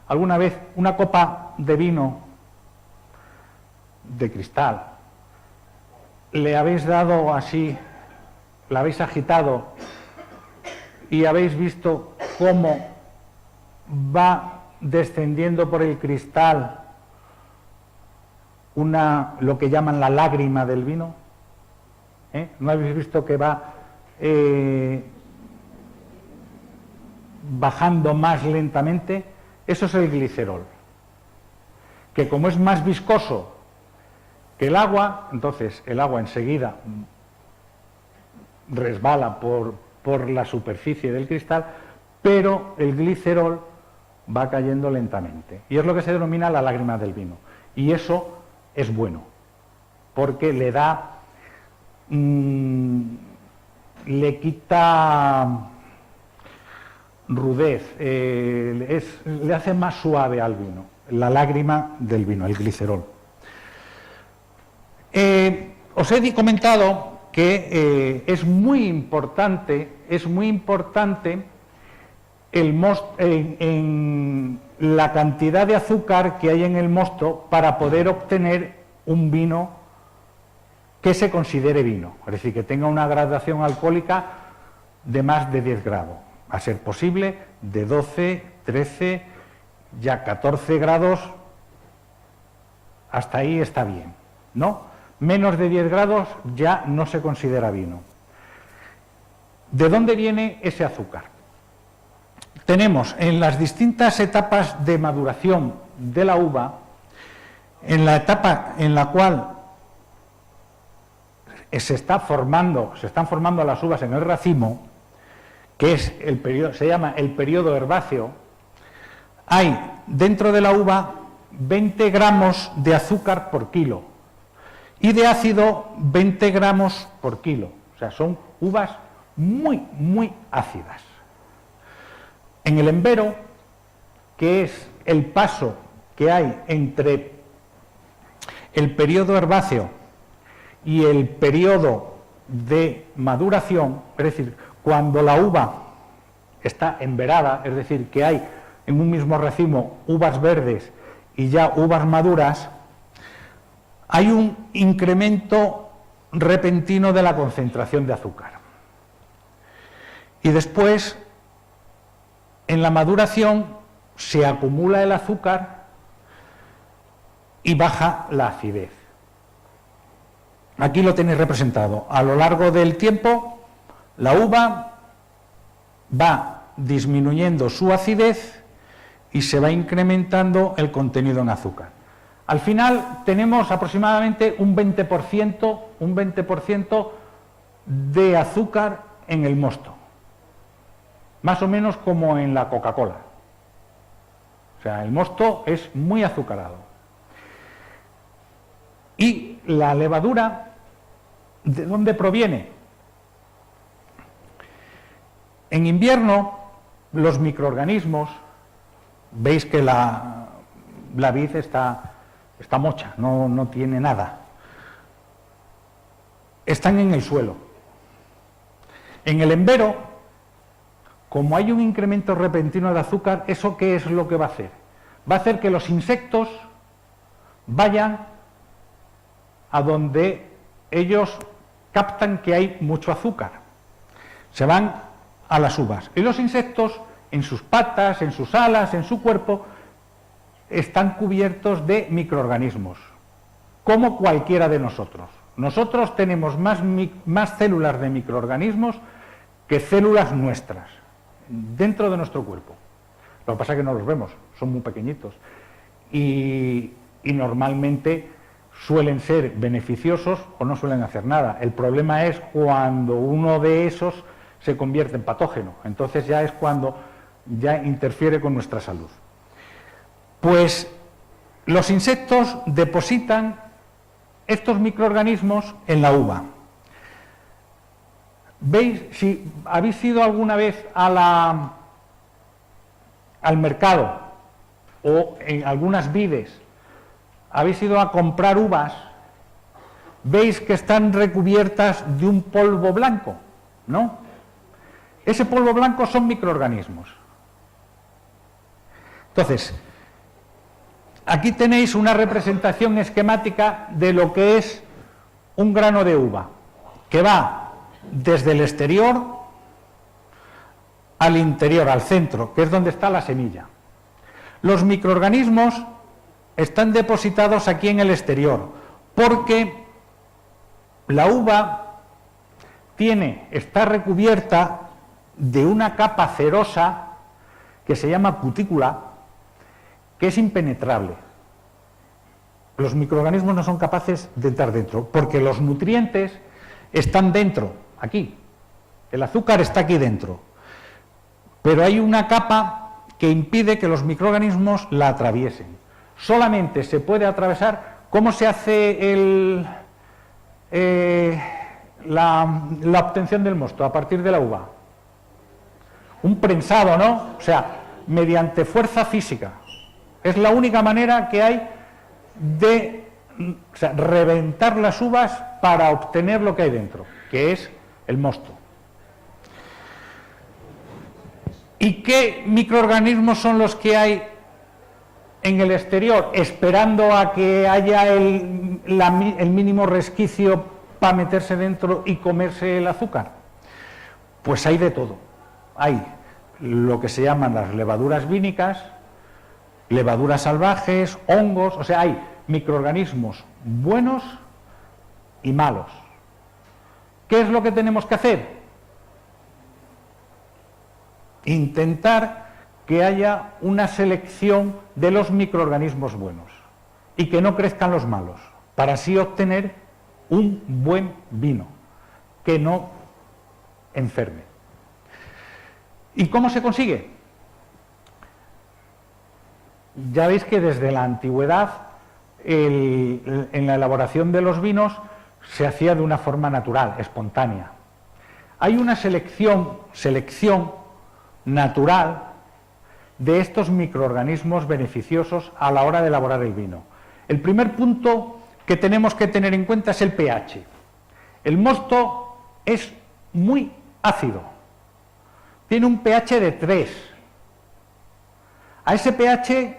alguna vez una copa de vino de cristal? ¿Le habéis dado así, la habéis agitado y habéis visto cómo va descendiendo por el cristal lo que llaman la lágrima del vino? ¿No habéis visto que va bajando más lentamente? Eso es el glicerol, que como es más viscoso que el agua, entonces el agua enseguida resbala por la superficie del cristal, pero el glicerol va cayendo lentamente. Y es lo que se denomina la lágrima del vino. Y eso es bueno, porque le da, le quita rudez, le hace más suave al vino, la lágrima del vino, el glicerol. Os he comentado que es muy importante en la cantidad de azúcar que hay en el mosto para poder obtener un vino que se considere vino, es decir, que tenga una graduación alcohólica de más de 10 grados, a ser posible de 12, 13, ya 14 grados, hasta ahí está bien, ¿no? Menos de 10 grados ya no se considera vino. ¿De dónde viene ese azúcar? Tenemos en las distintas etapas de maduración de la uva, en la etapa en la cual se están formando las uvas en el racimo, que es el periodo, se llama el periodo herbáceo, hay dentro de la uva 20 gramos de azúcar por kilo y de ácido 20 gramos por kilo. O sea, son uvas muy, muy ácidas. En el embero, que es el paso que hay entre el periodo herbáceo y el periodo de maduración, es decir, cuando la uva está emberada, es decir, que hay en un mismo racimo uvas verdes y ya uvas maduras, hay un incremento repentino de la concentración de azúcar. Y después, en la maduración, se acumula el azúcar y baja la acidez. Aquí lo tenéis representado. A lo largo del tiempo, la uva va disminuyendo su acidez y se va incrementando el contenido en azúcar. Al final tenemos aproximadamente un 20% de azúcar en el mosto. Más o menos como en la Coca-Cola. O sea, el mosto es muy azucarado. Y la levadura, ¿de dónde proviene? En invierno, los microorganismos, veis que la vid está mocha, no tiene nada. Están en el suelo. En el embero, como hay un incremento repentino de azúcar, ¿eso qué es lo que va a hacer? Va a hacer que los insectos vayan a donde ellos captan que hay mucho azúcar. Se van a las uvas. Y los insectos, en sus patas, en sus alas, en su cuerpo, están cubiertos de microorganismos, como cualquiera de nosotros. Nosotros tenemos más células de microorganismos que células nuestras, dentro de nuestro cuerpo. Lo que pasa es que no los vemos, son muy pequeñitos. Y normalmente suelen ser beneficiosos o no suelen hacer nada. El problema es cuando uno de esos se convierte en patógeno. Entonces ya es cuando ya interfiere con nuestra salud. Pues los insectos depositan estos microorganismos en la uva. ¿Veis? Si habéis ido alguna vez al mercado o en algunas vides, habéis ido a comprar uvas, veis que están recubiertas de un polvo blanco, ¿no? Ese polvo blanco son microorganismos. Entonces, aquí tenéis una representación esquemática de lo que es un grano de uva, que va desde el exterior al interior, al centro, que es donde está la semilla. Los microorganismos están depositados aquí en el exterior, porque la uva está recubierta de una capa cerosa que se llama cutícula, que es impenetrable. Los microorganismos no son capaces de entrar dentro, porque los nutrientes están dentro, aquí. El azúcar está aquí dentro. Pero hay una capa que impide que los microorganismos la atraviesen. Solamente se puede atravesar. ¿Cómo se hace la obtención del mosto a partir de la uva? Un prensado, ¿no? O sea, mediante fuerza física. Es la única manera que hay de reventar las uvas para obtener lo que hay dentro, que es el mosto. ¿Y qué microorganismos son los que hay en el exterior, esperando a que haya el mínimo resquicio para meterse dentro y comerse el azúcar? Pues hay de todo. Hay lo que se llaman las levaduras vínicas, levaduras salvajes, hongos, o sea, hay microorganismos buenos y malos. ¿Qué es lo que tenemos que hacer? Intentar que haya una selección de los microorganismos buenos y que no crezcan los malos, para así obtener un buen vino que no enferme. ¿Y cómo se consigue? Ya veis que desde la antigüedad en la elaboración de los vinos se hacía de una forma natural, espontánea. Hay una selección natural de estos microorganismos beneficiosos a la hora de elaborar el vino. El primer punto que tenemos que tener en cuenta es el pH. El mosto es muy ácido, tiene un pH de 3. A ese pH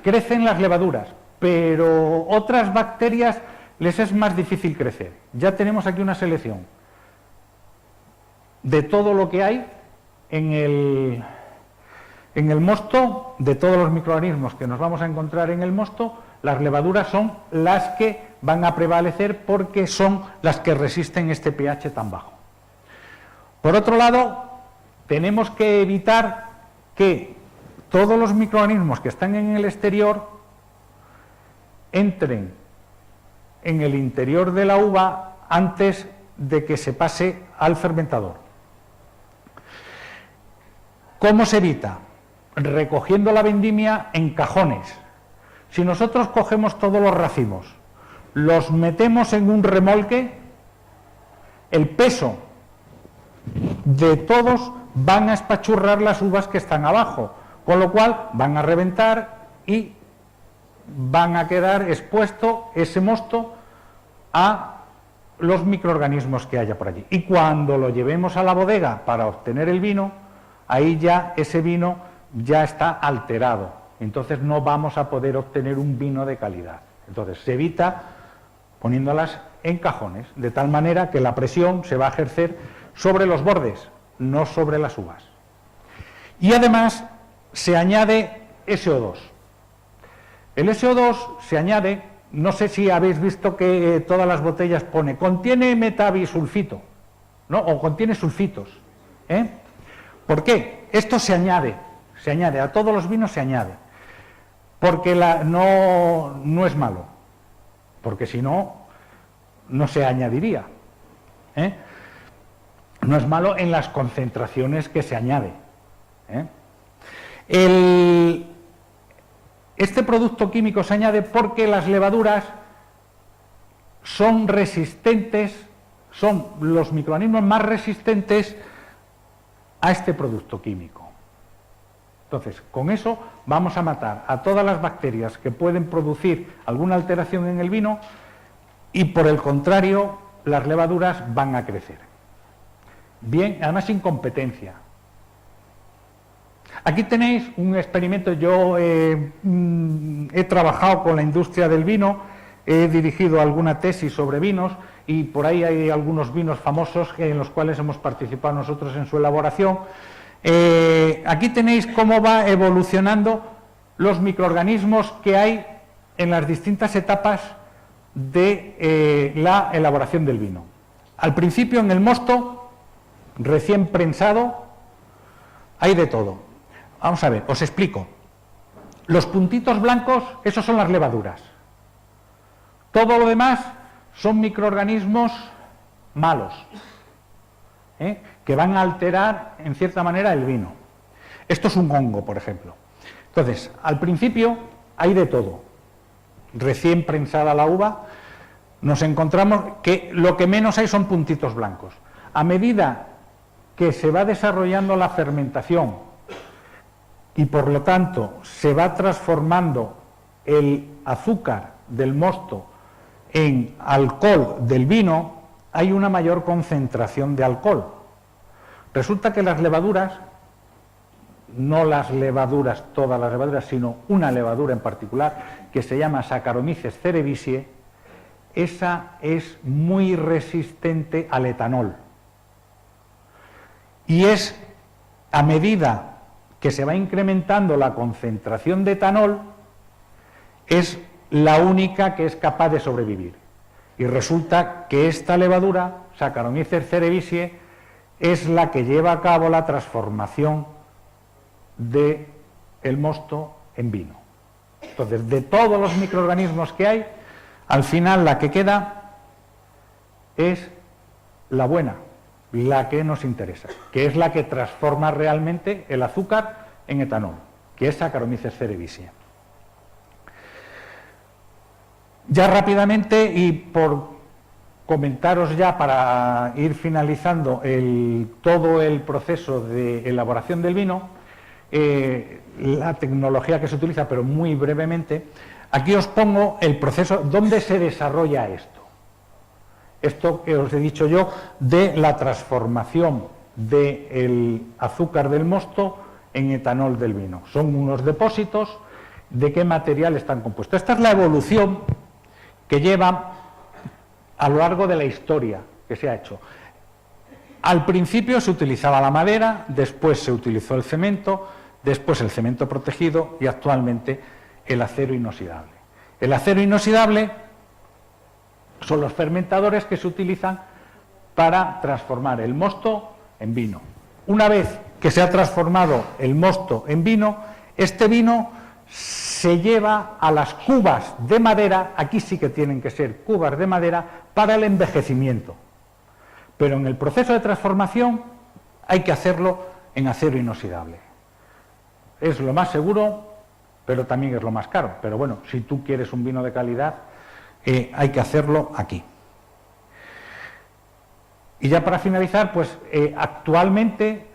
crecen las levaduras, pero otras bacterias les es más difícil crecer. Ya tenemos aquí una selección de todo lo que hay en el mosto, de todos los microorganismos que nos vamos a encontrar en el mosto. Las levaduras son las que van a prevalecer porque son las que resisten este pH tan bajo. Por otro lado, tenemos que evitar que todos los microorganismos que están en el exterior entren en el interior de la uva antes de que se pase al fermentador. ¿Cómo se evita? Recogiendo la vendimia en cajones. Si nosotros cogemos todos los racimos, los metemos en un remolque, el peso de todos van a espachurrar las uvas que están abajo, con lo cual van a reventar y van a quedar expuesto ese mosto a los microorganismos que haya por allí. Y cuando lo llevemos a la bodega para obtener el vino, ahí ya ese vino ya está alterado. Entonces no vamos a poder obtener un vino de calidad. Entonces se evita poniéndolas en cajones, de tal manera que la presión se va a ejercer sobre los bordes, no sobre las uvas. Y además se añade SO2. El SO2 se añade, no sé si habéis visto que todas las botellas pone, contiene metabisulfito, ¿no? O contiene sulfitos. ¿Por qué? Esto se añade, a todos los vinos se añade, porque no es malo, porque si no, no se añadiría. No es malo en las concentraciones que se añade. Este producto químico se añade porque las levaduras son resistentes, son los microorganismos más resistentes a este producto químico. Entonces, con eso vamos a matar a todas las bacterias que pueden producir alguna alteración en el vino y, por el contrario, las levaduras van a crecer. Bien, además sin competencia. Aquí tenéis un experimento. Yo he trabajado con la industria del vino, he dirigido alguna tesis sobre vinos y por ahí hay algunos vinos famosos en los cuales hemos participado nosotros en su elaboración. Aquí tenéis cómo va evolucionando los microorganismos que hay en las distintas etapas de la elaboración del vino. Al principio, en el mosto, recién prensado, hay de todo. Vamos a ver, os explico. Los puntitos blancos, esos son las levaduras. Todo lo demás son microorganismos malos, que van a alterar, en cierta manera, el vino. Esto es un hongo, por ejemplo. Entonces, al principio hay de todo. Recién prensada la uva, nos encontramos que lo que menos hay son puntitos blancos. A medida que se va desarrollando la fermentación y por lo tanto se va transformando el azúcar del mosto en alcohol del vino, hay una mayor concentración de alcohol. Resulta que las levaduras, no las levaduras, todas las levaduras, sino una levadura en particular, que se llama Saccharomyces cerevisiae, esa es muy resistente al etanol. Y es a medida que se va incrementando la concentración de etanol, es la única que es capaz de sobrevivir. Y resulta que esta levadura, Saccharomyces cerevisiae, es la que lleva a cabo la transformación del mosto en vino. Entonces, de todos los microorganismos que hay, al final la que queda es la buena, la que nos interesa, que es la que transforma realmente el azúcar en etanol, que es Saccharomyces cerevisiae. Ya rápidamente, y por comentaros ya para ir finalizando todo el proceso de elaboración del vino, la tecnología que se utiliza, pero muy brevemente, aquí os pongo el proceso donde se desarrolla esto. Esto que os he dicho yo de la transformación del azúcar del mosto en etanol del vino. Son unos depósitos. ¿De qué material están compuestos? Esta es la evolución que lleva a lo largo de la historia que se ha hecho. Al principio se utilizaba la madera, después se utilizó el cemento, después el cemento protegido y actualmente el acero inoxidable. El acero inoxidable son los fermentadores que se utilizan para transformar el mosto en vino. Una vez que se ha transformado el mosto en vino, este vino se lleva a las cubas de madera, aquí sí que tienen que ser cubas de madera, para el envejecimiento. Pero en el proceso de transformación hay que hacerlo en acero inoxidable. Es lo más seguro, pero también es lo más caro. Pero bueno, si tú quieres un vino de calidad, hay que hacerlo aquí. Y ya para finalizar, pues actualmente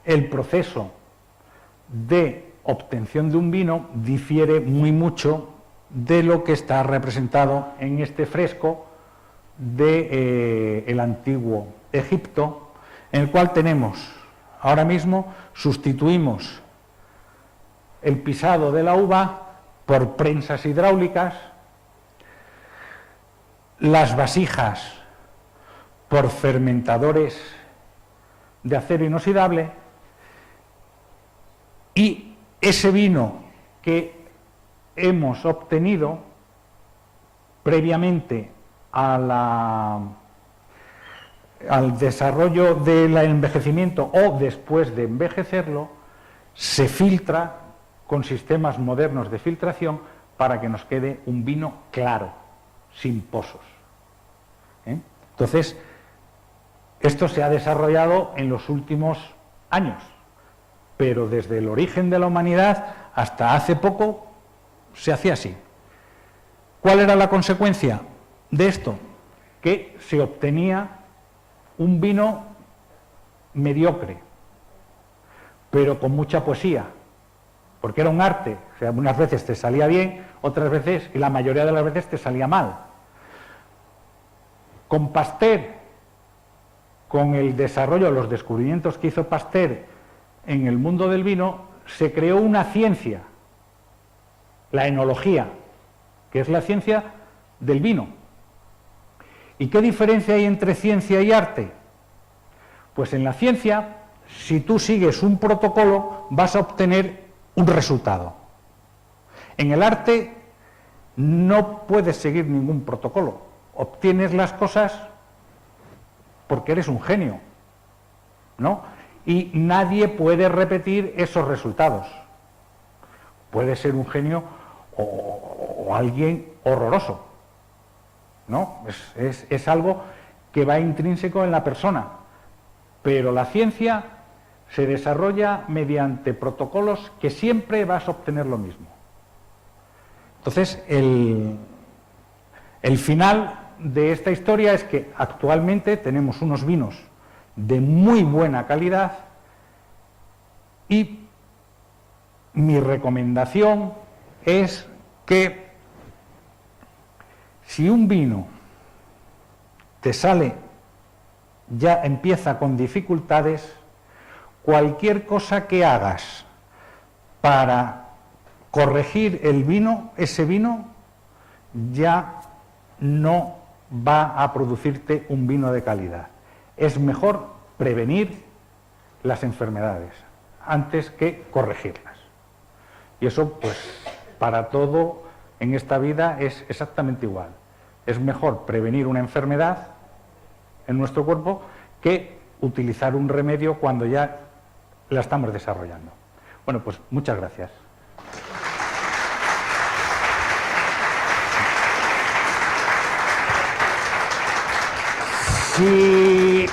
el proceso de obtención de un vino difiere muy mucho de lo que está representado en este fresco del antiguo Egipto, en el cual tenemos, ahora mismo, sustituimos el pisado de la uva por prensas hidráulicas, las vasijas por fermentadores de acero inoxidable, y ese vino que hemos obtenido previamente al desarrollo del envejecimiento o después de envejecerlo, se filtra con sistemas modernos de filtración para que nos quede un vino claro, sin pozos. Entonces, esto se ha desarrollado en los últimos años, pero desde el origen de la humanidad hasta hace poco se hacía así. ¿Cuál era la consecuencia de esto? Que se obtenía un vino mediocre, pero con mucha poesía, porque era un arte. O sea, unas veces te salía bien, otras veces, y la mayoría de las veces, te salía mal. Con Pasteur, con el desarrollo, los descubrimientos que hizo Pasteur en el mundo del vino, se creó una ciencia, la enología, que es la ciencia del vino. ¿Y qué diferencia hay entre ciencia y arte? Pues en la ciencia, si tú sigues un protocolo, vas a obtener un resultado. En el arte no puedes seguir ningún protocolo. Obtienes las cosas porque eres un genio, ¿no? Y nadie puede repetir esos resultados. Puede ser un genio o alguien horroroso, ¿no? Es algo que va intrínseco en la persona. Pero la ciencia se desarrolla mediante protocolos que siempre vas a obtener lo mismo. Entonces, el final de esta historia es que actualmente tenemos unos vinos de muy buena calidad y mi recomendación es que si un vino te sale, ya empieza con dificultades, cualquier cosa que hagas para corregir el vino, ese vino ya no va a producirte un vino de calidad. Es mejor prevenir las enfermedades antes que corregirlas. Y eso, pues, para todo en esta vida es exactamente igual. Es mejor prevenir una enfermedad en nuestro cuerpo que utilizar un remedio cuando ya la estamos desarrollando. Bueno, pues muchas gracias. Si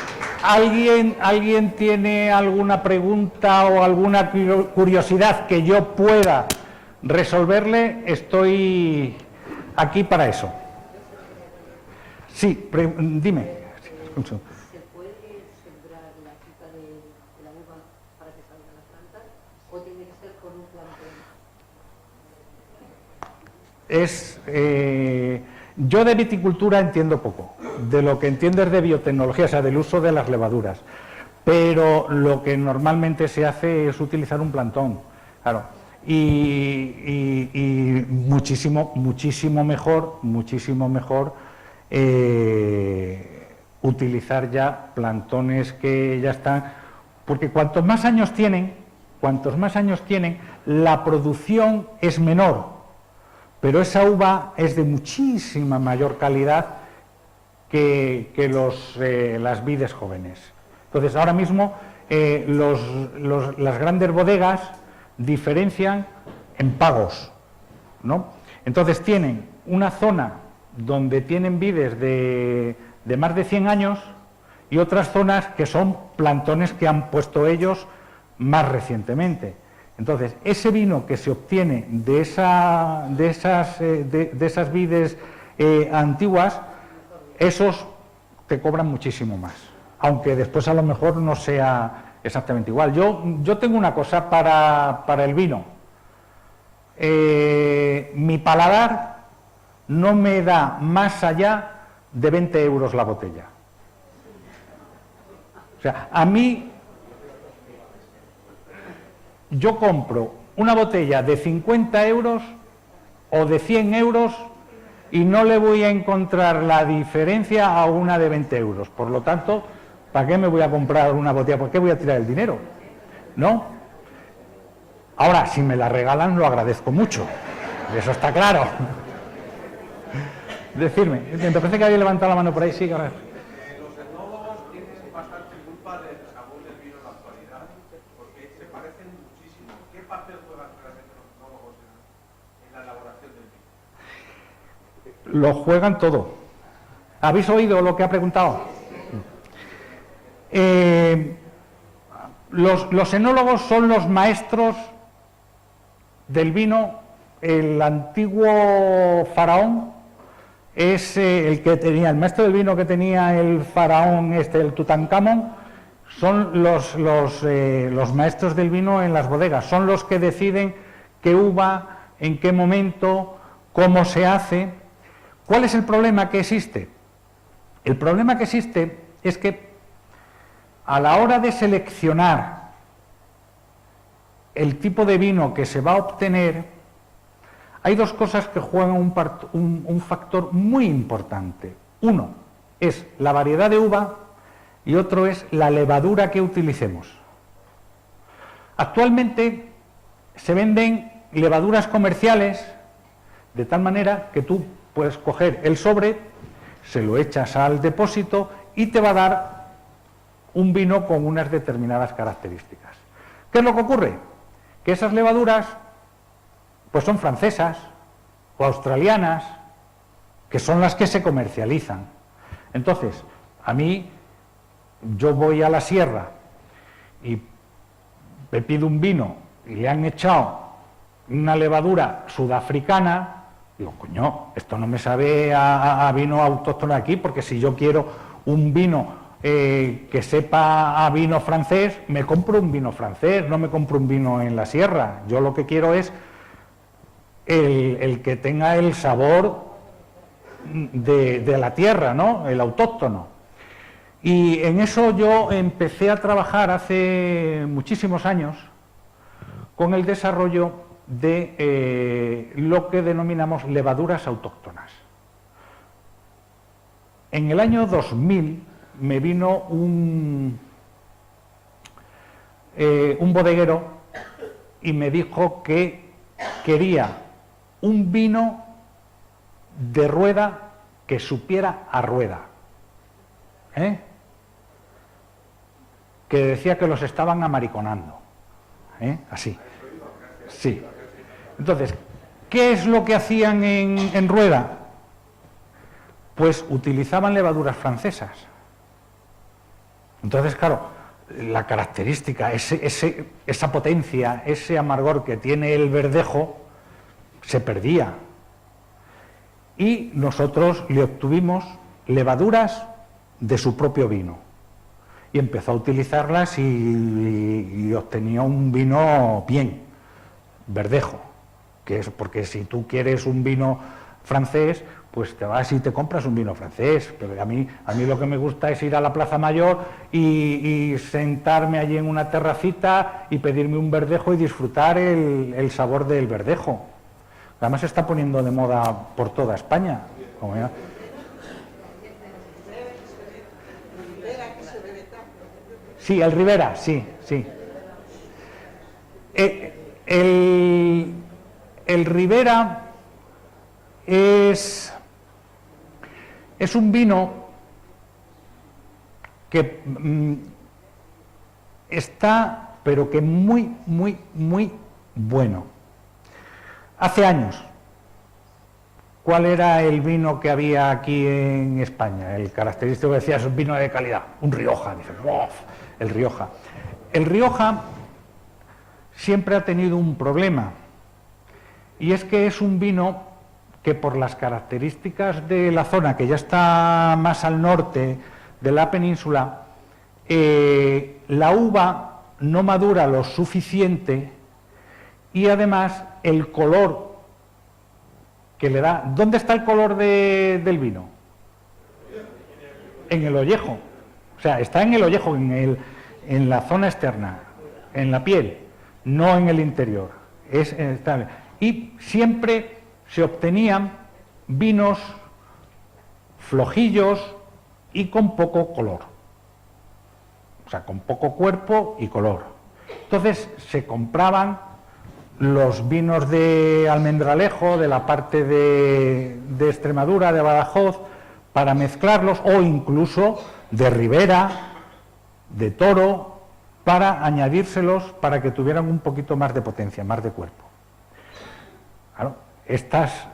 alguien tiene alguna pregunta o alguna curiosidad que yo pueda resolverle, estoy aquí para eso. Sí, dime. ¿Se puede sembrar la chica de la uva para que salgan las plantas o tiene que ser con un plantón? Yo de viticultura entiendo poco. De lo que entiendo es de biotecnología, o sea, del uso de las levaduras. Pero lo que normalmente se hace es utilizar un plantón. Claro, y muchísimo mejor utilizar ya plantones que ya están, porque cuantos más años tienen, la producción es menor, pero esa uva es de muchísima mayor calidad que las vides jóvenes. Entonces, ahora mismo las grandes bodegas diferencian en pagos, ¿no? Entonces tienen una zona donde tienen vides de más de 100 años y otras zonas que son plantones que han puesto ellos más recientemente. Entonces, ese vino que se obtiene de esas vides antiguas, esos te cobran muchísimo más, aunque después a lo mejor no sea exactamente igual. Yo tengo una cosa para el vino. Mi paladar no me da más allá de 20 euros la botella. O sea, a mí, yo compro una botella de 50 euros o de 100 euros y no le voy a encontrar la diferencia a una de 20 euros. Por lo tanto, ¿para qué me voy a comprar una botella? ¿Por qué voy a tirar el dinero? ¿No? Ahora, si me la regalan, lo agradezco mucho. Eso está claro. Decirme, me parece que había levantado la mano por ahí, sí, ahora. Los etnólogos tienen bastante culpa del sabor del vino en la actualidad, porque se parecen muchísimo. ¿Qué papel juegan realmente los etnólogos en la elaboración del vino? Lo juegan todo. ¿Habéis oído lo que ha preguntado? Los enólogos son los maestros del vino. El antiguo faraón es el que tenía, el maestro del vino que tenía el faraón, el Tutankamón, son los maestros del vino en las bodegas, son los que deciden qué uva, en qué momento, cómo se hace. ¿Cuál es el problema que existe? El problema que existe es que a la hora de seleccionar el tipo de vino que se va a obtener, hay dos cosas que juegan un factor muy importante. Uno es la variedad de uva y otro es la levadura que utilicemos. Actualmente se venden levaduras comerciales de tal manera que tú puedes coger el sobre, se lo echas al depósito y te va a dar un vino con unas determinadas características. ¿Qué es lo que ocurre? Que esas levaduras pues son francesas o australianas, que son las que se comercializan. Entonces, a mí, yo voy a la sierra y me pido un vino y le han echado una levadura sudafricana, digo, coño, esto no me sabe a vino autóctono aquí, porque si yo quiero un vino que sepa a vino francés, me compro un vino francés, no me compro un vino en la sierra. Yo lo que quiero es el que tenga el sabor de la tierra, ¿no? El autóctono. Y en eso yo empecé a trabajar hace muchísimos años con el desarrollo de lo que denominamos levaduras autóctonas. En el año 2000 me vino un bodeguero y me dijo que quería un vino de rueda que supiera a rueda, que decía que los estaban amariconando, así, sí. Entonces, ¿qué es lo que hacían en rueda? Pues utilizaban levaduras francesas. Entonces, claro, la característica, esa potencia, ese amargor que tiene el verdejo, se perdía. Y nosotros le obtuvimos levaduras de su propio vino. Y empezó a utilizarlas y obtenía un vino bien, verdejo. Que es porque si tú quieres un vino francés, pues te vas y te compras un vino francés. Pero a mí lo que me gusta es ir a la Plaza Mayor y sentarme allí en una terracita y pedirme un verdejo y disfrutar el sabor del verdejo. Además se está poniendo de moda por toda España. Como ya. Sí, el Ribera, sí, sí. El Ribera es un vino que está, pero que muy, muy, muy bueno. Hace años, ¿cuál era el vino que había aquí en España? El característico que decía es un vino de calidad, un Rioja. Dices, ¡wow! El Rioja. El Rioja siempre ha tenido un problema, y es que es un vino que por las características de la zona, que ya está más al norte de la península, la uva no madura lo suficiente y además el color que le da... ¿Dónde está el color del vino? En el ollejo. O sea, está en el ollejo, en la zona externa, en la piel, no en el interior. Y siempre se obtenían vinos flojillos y con poco color. O sea, con poco cuerpo y color. Entonces se compraban los vinos de Almendralejo, de la parte de Extremadura, de Badajoz, para mezclarlos, o incluso de Ribera, de Toro, para añadírselos para que tuvieran un poquito más de potencia, más de cuerpo. Claro, estas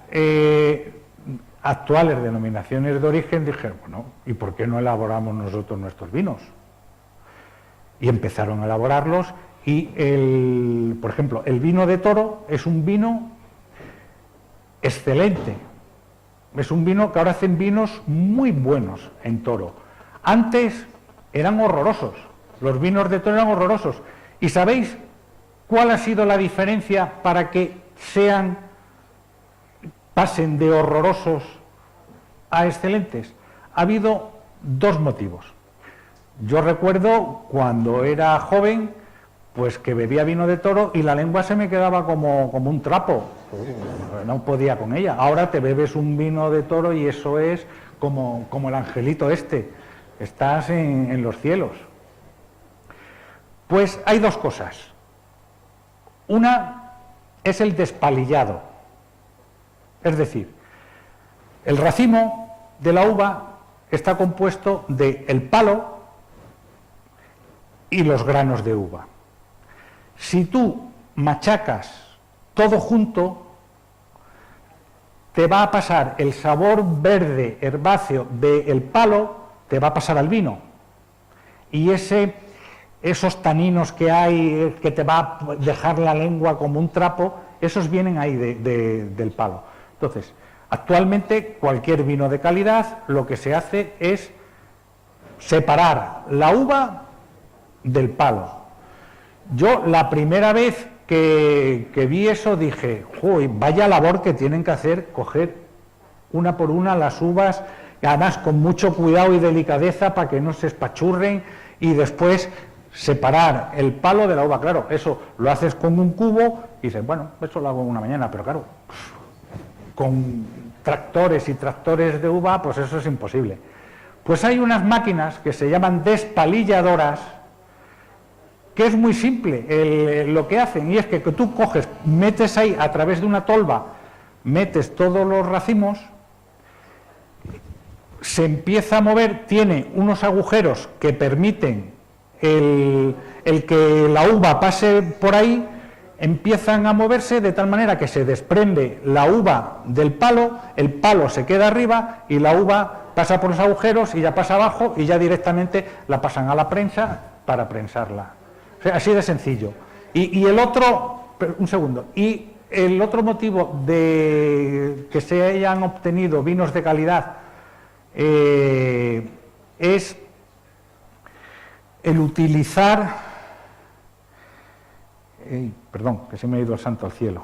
actuales denominaciones de origen dijeron, bueno, ¿y por qué no elaboramos nosotros nuestros vinos? Y empezaron a elaborarlos y, por ejemplo, el vino de Toro es un vino excelente. Es un vino que ahora hacen vinos muy buenos en Toro. Antes eran horrorosos, los vinos de Toro eran horrorosos. ¿Y sabéis cuál ha sido la diferencia para que pasen de horrorosos a excelentes? Ha habido dos motivos. Yo recuerdo cuando era joven, pues que bebía vino de Toro y la lengua se me quedaba como un trapo, no podía con ella. Ahora te bebes un vino de Toro y eso es como el angelito este, estás en los cielos. Pues hay dos cosas. Una es el despalillado, es decir, el racimo de la uva está compuesto del palo y los granos de uva. Si tú machacas todo junto, te va a pasar el sabor verde herbáceo del palo, te va a pasar al vino. Y esos taninos que hay, que te va a dejar la lengua como un trapo, esos vienen ahí del palo. Entonces, actualmente cualquier vino de calidad lo que se hace es separar la uva del palo. Yo la primera vez que vi eso dije, ¡joder, vaya labor que tienen que hacer, coger una por una las uvas, y además con mucho cuidado y delicadeza para que no se espachurren, y después separar el palo de la uva? Claro, eso lo haces con un cubo y dices, bueno, eso lo hago una mañana, pero claro, con tractores y tractores de uva, pues eso es imposible. Pues hay unas máquinas que se llaman despalilladoras, que es muy simple lo que hacen, y es que tú coges, metes ahí a través de una tolva, metes todos los racimos, se empieza a mover, tiene unos agujeros que permiten el que la uva pase por ahí, empiezan a moverse de tal manera que se desprende la uva del palo, el palo se queda arriba y la uva pasa por los agujeros y ya pasa abajo y ya directamente la pasan a la prensa para prensarla. O sea, así de sencillo. Y el otro, un segundo, y el otro motivo de que se hayan obtenido vinos de calidad es el utilizar, perdón, que se me ha ido el santo al cielo.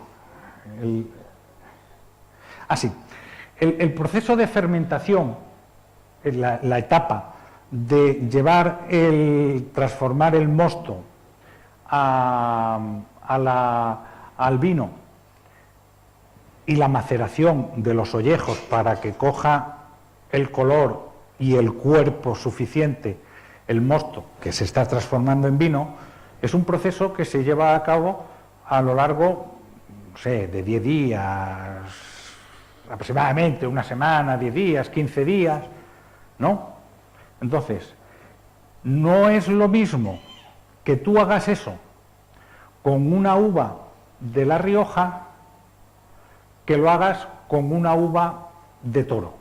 el proceso de fermentación, la etapa de transformar el mosto al vino y la maceración de los ollejos para que coja el color y el cuerpo suficiente el mosto que se está transformando en vino, es un proceso que se lleva a cabo a lo largo, no sé, de 10 días, aproximadamente una semana, 10 días, 15 días, ¿no? Entonces, no es lo mismo que tú hagas eso con una uva de La Rioja que lo hagas con una uva de Toro.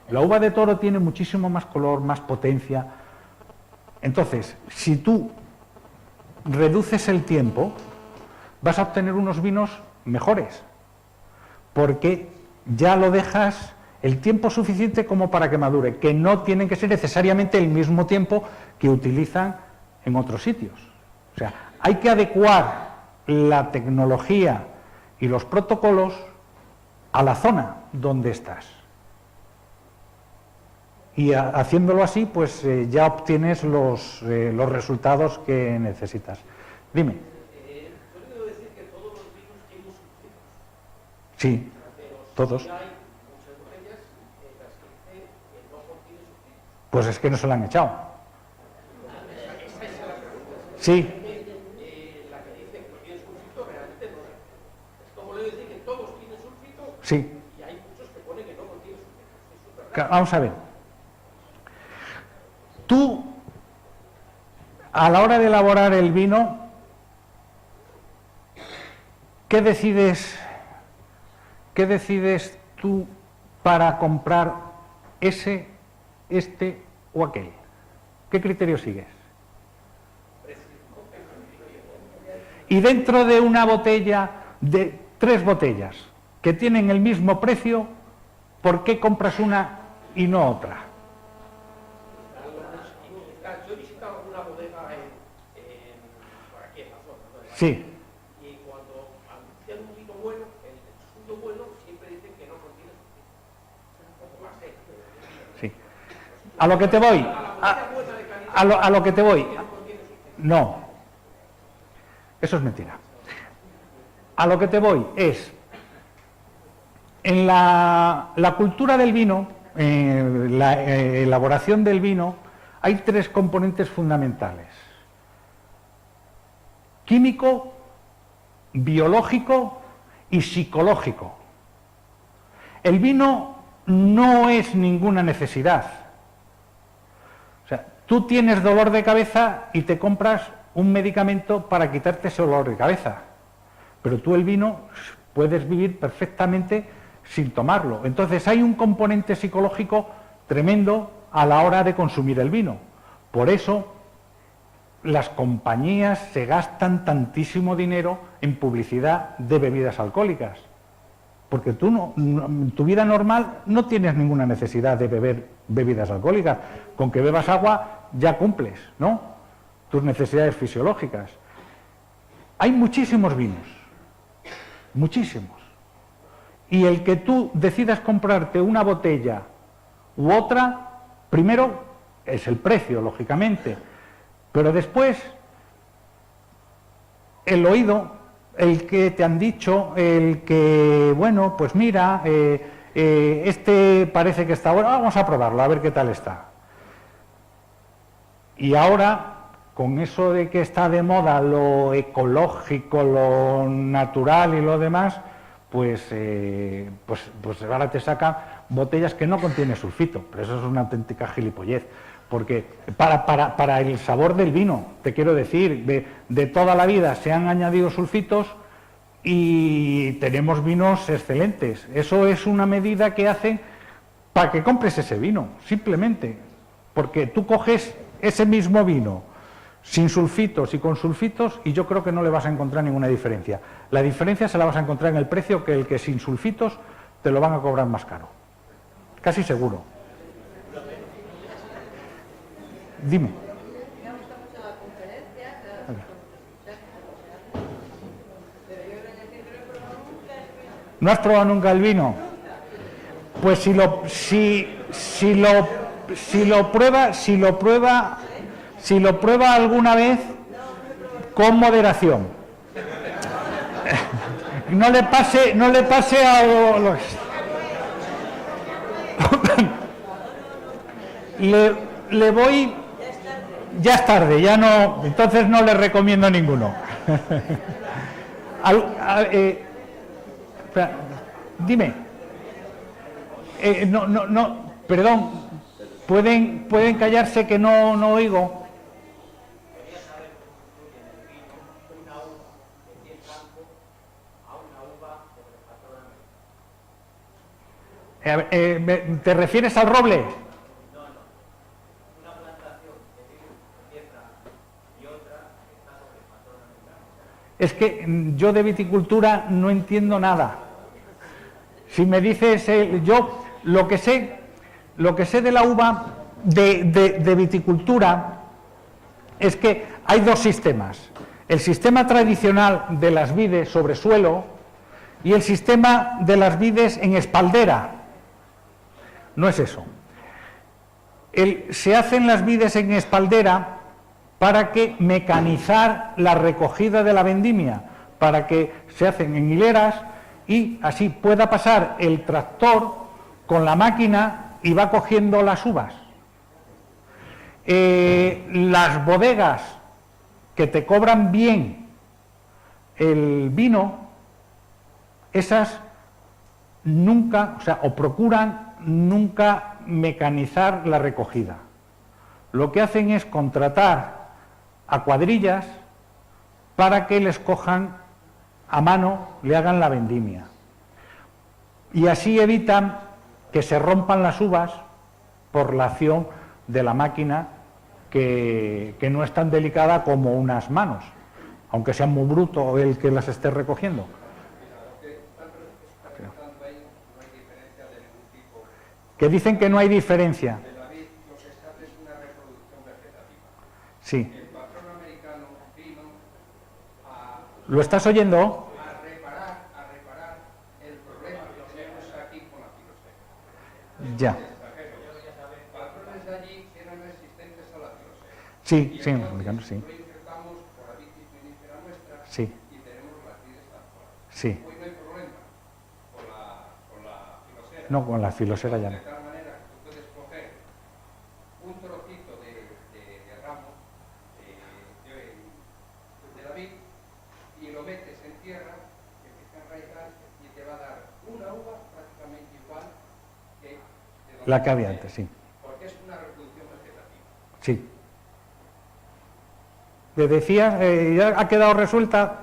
La uva de Toro tiene muchísimo más color, más potencia. Entonces, si tú reduces el tiempo, vas a obtener unos vinos mejores, porque ya lo dejas el tiempo suficiente como para que madure, que no tienen que ser necesariamente el mismo tiempo que utilizan en otros sitios. O sea, hay que adecuar la tecnología y los protocolos a la zona donde estás. Y haciéndolo así, pues ya obtienes los resultados que necesitas. Dime. Yo quiero decir que todos los vinos tienen sulfitos. Sí, todos. Y hay muchas botellas en las que dice que no contiene sulfitos. Pues es que no se lo han echado. Esa es la pregunta. Sí, La que dice que no tiene sulfito realmente no es. Es como le decir que todos tienen sulfito sí. y hay muchos que ponen que no contienen sulfito. Eso es verdad. Vamos a ver. Tú, a la hora de elaborar el vino, ¿qué decides tú para comprar ese, este o aquel? ¿Qué criterio sigues? Y dentro de una botella, de 3 botellas que tienen el mismo precio, ¿por qué compras una y no otra? Yo he visitado una bodega por aquí en la zona, ¿no? Sí. Y cuando anuncian un vino bueno, el suyo bueno, siempre dicen que no contiene sulfito. Un poco más seco. Sí. A lo que te voy. A lo que te voy. No. Eso es mentira. A lo que te voy es, en la cultura del vino, en la elaboración del vino, hay 3 componentes fundamentales: químico, biológico y psicológico. El vino no es ninguna necesidad. O sea, tú tienes dolor de cabeza y te compras un medicamento para quitarte ese dolor de cabeza, pero tú el vino puedes vivir perfectamente sin tomarlo. Entonces hay un componente psicológico tremendo a la hora de consumir el vino. Por eso las compañías se gastan tantísimo dinero en publicidad de bebidas alcohólicas, porque tú en tu vida normal no tienes ninguna necesidad de beber bebidas alcohólicas. Con que bebas agua ya cumples, ¿no?, tus necesidades fisiológicas. Hay muchísimos vinos, muchísimos, y el que tú decidas comprarte una botella u otra, primero es el precio, lógicamente, pero después el oído, el que te han dicho, el que, bueno, pues mira, este parece que está bueno, vamos a probarlo, a ver qué tal está. Y ahora, con eso de que está de moda lo ecológico, lo natural y lo demás, pues ahora te sacan botellas que no contienen sulfito, pero eso es una auténtica gilipollez, porque para el sabor del vino, te quiero decir, de toda la vida se han añadido sulfitos y tenemos vinos excelentes. Eso es una medida que hacen para que compres ese vino, simplemente, porque tú coges ese mismo vino sin sulfitos y con sulfitos y yo creo que no le vas a encontrar ninguna diferencia. La diferencia se la vas a encontrar en el precio, que el que sin sulfitos te lo van a cobrar más caro. Casi seguro. Dime. ¿No has probado nunca el vino? Pues si lo prueba alguna vez con moderación. No le pase a los... le voy... Ya es tarde, ya no, entonces no le recomiendo ninguno. Dime. No, perdón, pueden callarse que no oigo. ¿Te refieres al roble? Es que yo de viticultura no entiendo nada. Si me dices, yo lo que sé de la uva de viticultura es que hay dos sistemas. El sistema tradicional de las vides sobre suelo y el sistema de las vides en espaldera. No es eso. Se hacen las vides en espaldera para que mecanizar la recogida de la vendimia, para que se hacen en hileras y así pueda pasar el tractor con la máquina y va cogiendo las uvas. Las bodegas que te cobran bien el vino, esas nunca, o procuran nunca mecanizar la recogida. Lo que hacen es contratar a cuadrillas para que les cojan a mano, le hagan la vendimia. Y así evitan que se rompan las uvas por la acción de la máquina que no es tan delicada como unas manos, aunque sea muy bruto el que las esté recogiendo. Que dicen que no hay diferencia. Sí. ¿Lo estás oyendo? A reparar el problema que tenemos aquí con la filosofía. Ya. Patrones de allí eran resistentes a la filosofía. Sí, sí, americanos, sí. Lo injertamos por la vitis nuestra Sí. y tenemos las vides actuales. Sí. Hoy no hay problema con la filosera. No, con la filosera ya no. De tal manera que tú puedes coger un trocito de ramo de la vid y lo metes en tierra, que empieza a enraizar y te va a dar una uva prácticamente igual que La que había antes, sí. porque es una reproducción vegetativa. Sí. ¿Le decías, ya ha quedado resuelta?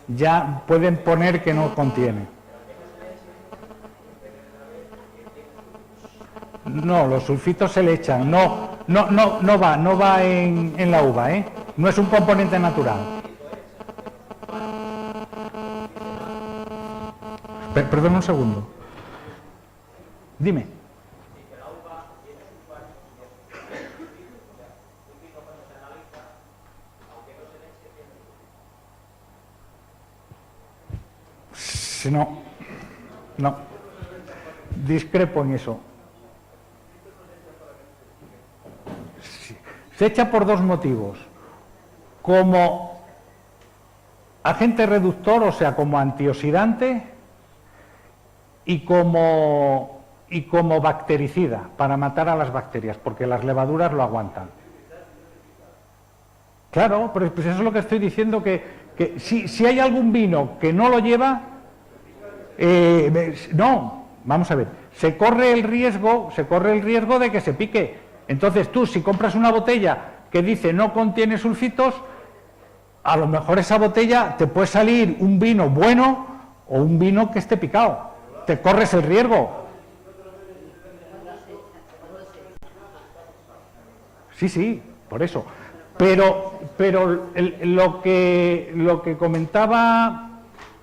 Ya pueden poner que no contiene. No, los sulfitos se le echan. No va en la uva, ¿eh? No es un componente natural. Perdón un segundo. Dime. No, discrepo en eso. Se echa por dos motivos. Como agente reductor, o sea, como antioxidante, y como bactericida, para matar a las bacterias, porque las levaduras lo aguantan. Claro, pero pues eso es lo que estoy diciendo, que si hay algún vino que no lo lleva, no, vamos a ver, se corre el riesgo de que se pique. Entonces tú, si compras una botella que dice no contiene sulfitos, a lo mejor esa botella te puede salir un vino bueno o un vino que esté picado. Te corres el riesgo. Sí, sí, por eso. Pero lo que comentaba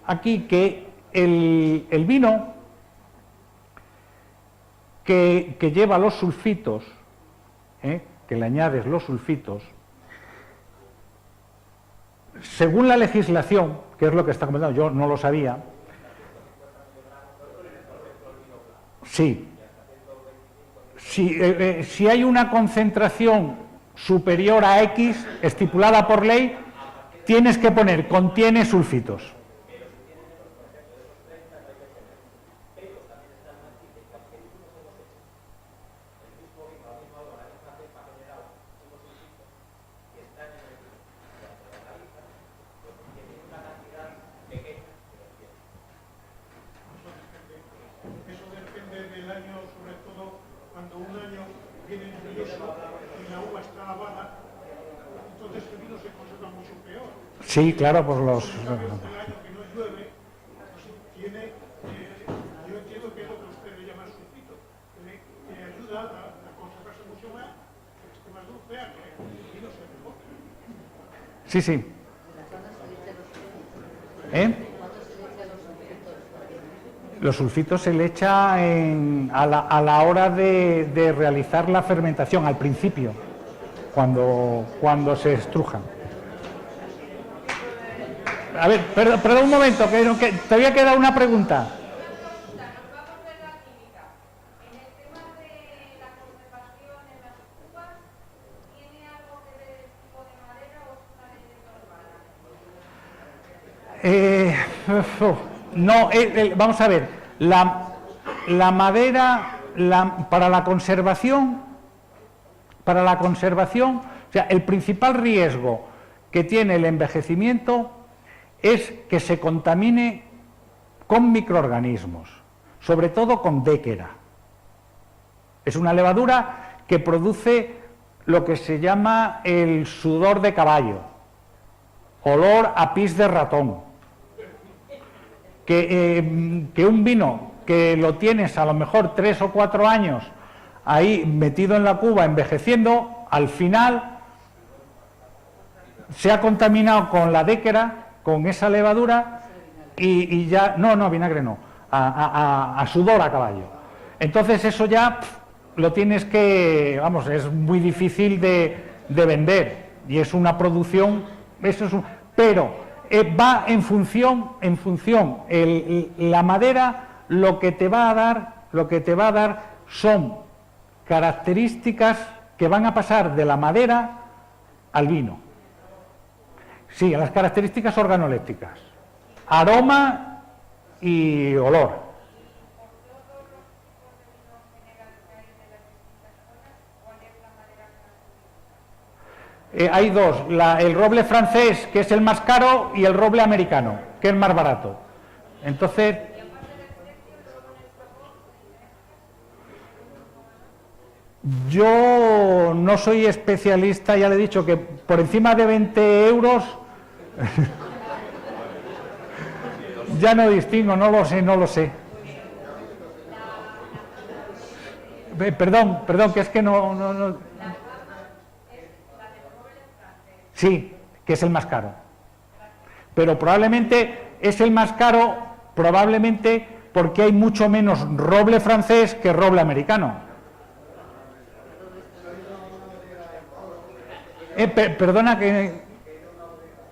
aquí, que el vino que lleva los sulfitos, que le añades los sulfitos, según la legislación, que es lo que está comentando, yo no lo sabía, sí, si hay una concentración superior a X, estipulada por ley, tienes que poner contiene sulfitos. Sí, claro, por los... Yo entiendo que es lo que ustedes llaman sulfito, que ayuda a conservarse mucho más, que esté más dulce, a que el vino sea mejor. Sí, sí. Los sulfitos se le echa a la hora de realizar la fermentación, al principio, cuando se estrujan. A ver, perdón un momento, que todavía queda una pregunta. No, vamos a ver, la madera, para la conservación, o sea, el principal riesgo que tiene el envejecimiento es que se contamine con microorganismos, sobre todo con déquera. Es una levadura que produce lo que se llama el sudor de caballo, olor a pis de ratón. Que un vino que lo tienes a lo mejor 3 o 4 años ahí metido en la cuba envejeciendo, al final se ha contaminado con la déquera, con esa levadura, y ya, no, vinagre no, a sudor a caballo. Entonces eso ya lo tienes que, vamos, es muy difícil de vender, y es una producción, pero va en función, la madera lo que te va a dar son características que van a pasar de la madera al vino. Sí, a las características organolépticas, aroma y olor. Hay dos, el roble francés, que es el más caro, y el roble americano, que es más barato. Entonces, yo no soy especialista, ya le he dicho que por encima de 20 euros ya no distingo, no lo sé. Perdón, que es que no. Sí, que es el más caro. Pero probablemente es el más caro, probablemente porque hay mucho menos roble francés que roble americano. Perdona que...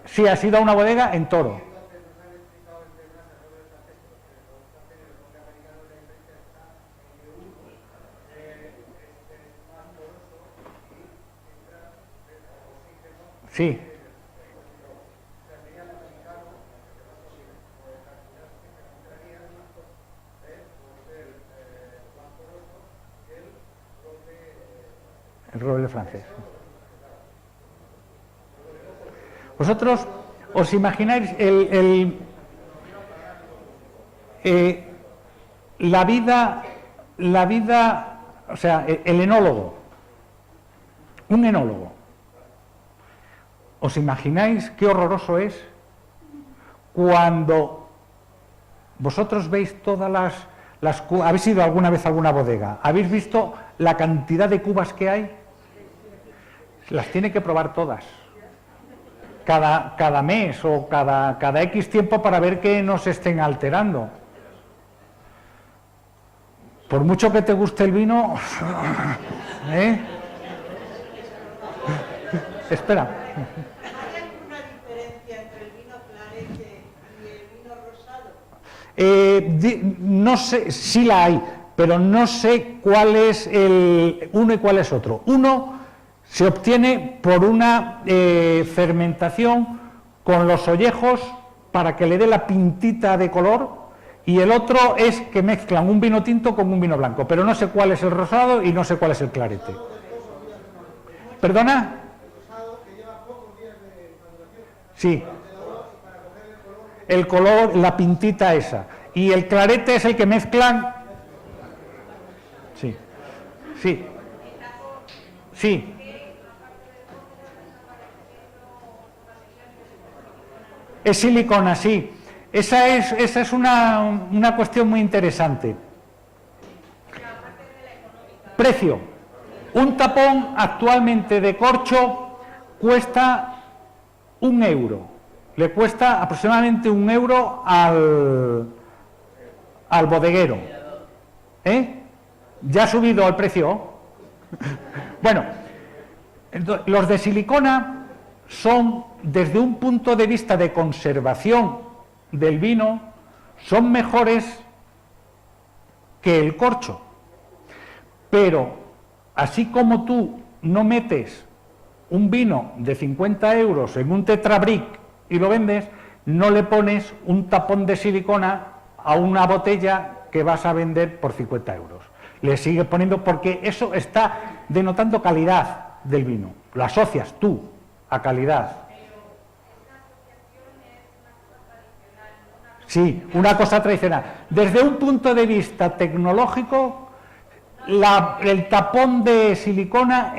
Sí, ha sido a una bodega en Toro. Sí. El roble francés. Vosotros os imagináis la vida, o sea, el enólogo, un enólogo. ¿Os imagináis qué horroroso es cuando Vosotros veis todas las cubas, ¿habéis ido alguna vez a alguna bodega? ¿Habéis visto la cantidad de cubas que hay? Las tiene que probar todas. Cada mes o cada X tiempo para ver que no se estén alterando. Por mucho que te guste el vino... ¿eh? Espera. ¿Hay alguna diferencia entre el vino clarete y el vino rosado? No sé, sí la hay, pero no sé cuál es el uno y cuál es otro. Uno se obtiene por una fermentación con los ollejos para que le dé la pintita de color, y el otro es que mezclan un vino tinto con un vino blanco, pero no sé cuál es el rosado y no sé cuál es el clarete. ¿Perdona? Sí. El color, la pintita esa. Y el clarete es el que mezclan. Sí. Sí. Sí. Es silicona, sí. Esa es una cuestión muy interesante. Precio. Un tapón actualmente de corcho cuesta 1 euro. Le cuesta aproximadamente 1 euro al bodeguero. ¿Ya ha subido el precio? Bueno, los de silicona son, desde un punto de vista de conservación del vino, son mejores que el corcho. Pero, así como tú no metes un vino de 50 euros en un tetrabric y lo vendes, no le pones un tapón de silicona a una botella que vas a vender por 50 euros. Le sigues poniendo, porque eso está denotando calidad del vino. Lo asocias tú a calidad. Sí, una cosa tradicional. Desde un punto de vista tecnológico, el tapón de silicona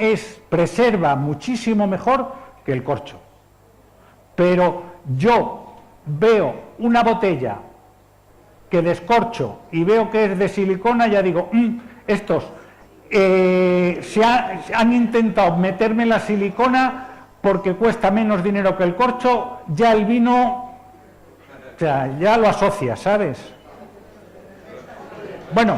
preserva muchísimo mejor que el corcho. Pero yo veo una botella que descorcho y veo que es de silicona, ya digo, estos han intentado meterme la silicona porque cuesta menos dinero que el corcho, ya el vino, o sea, ya lo asocia, ¿sabes? Bueno.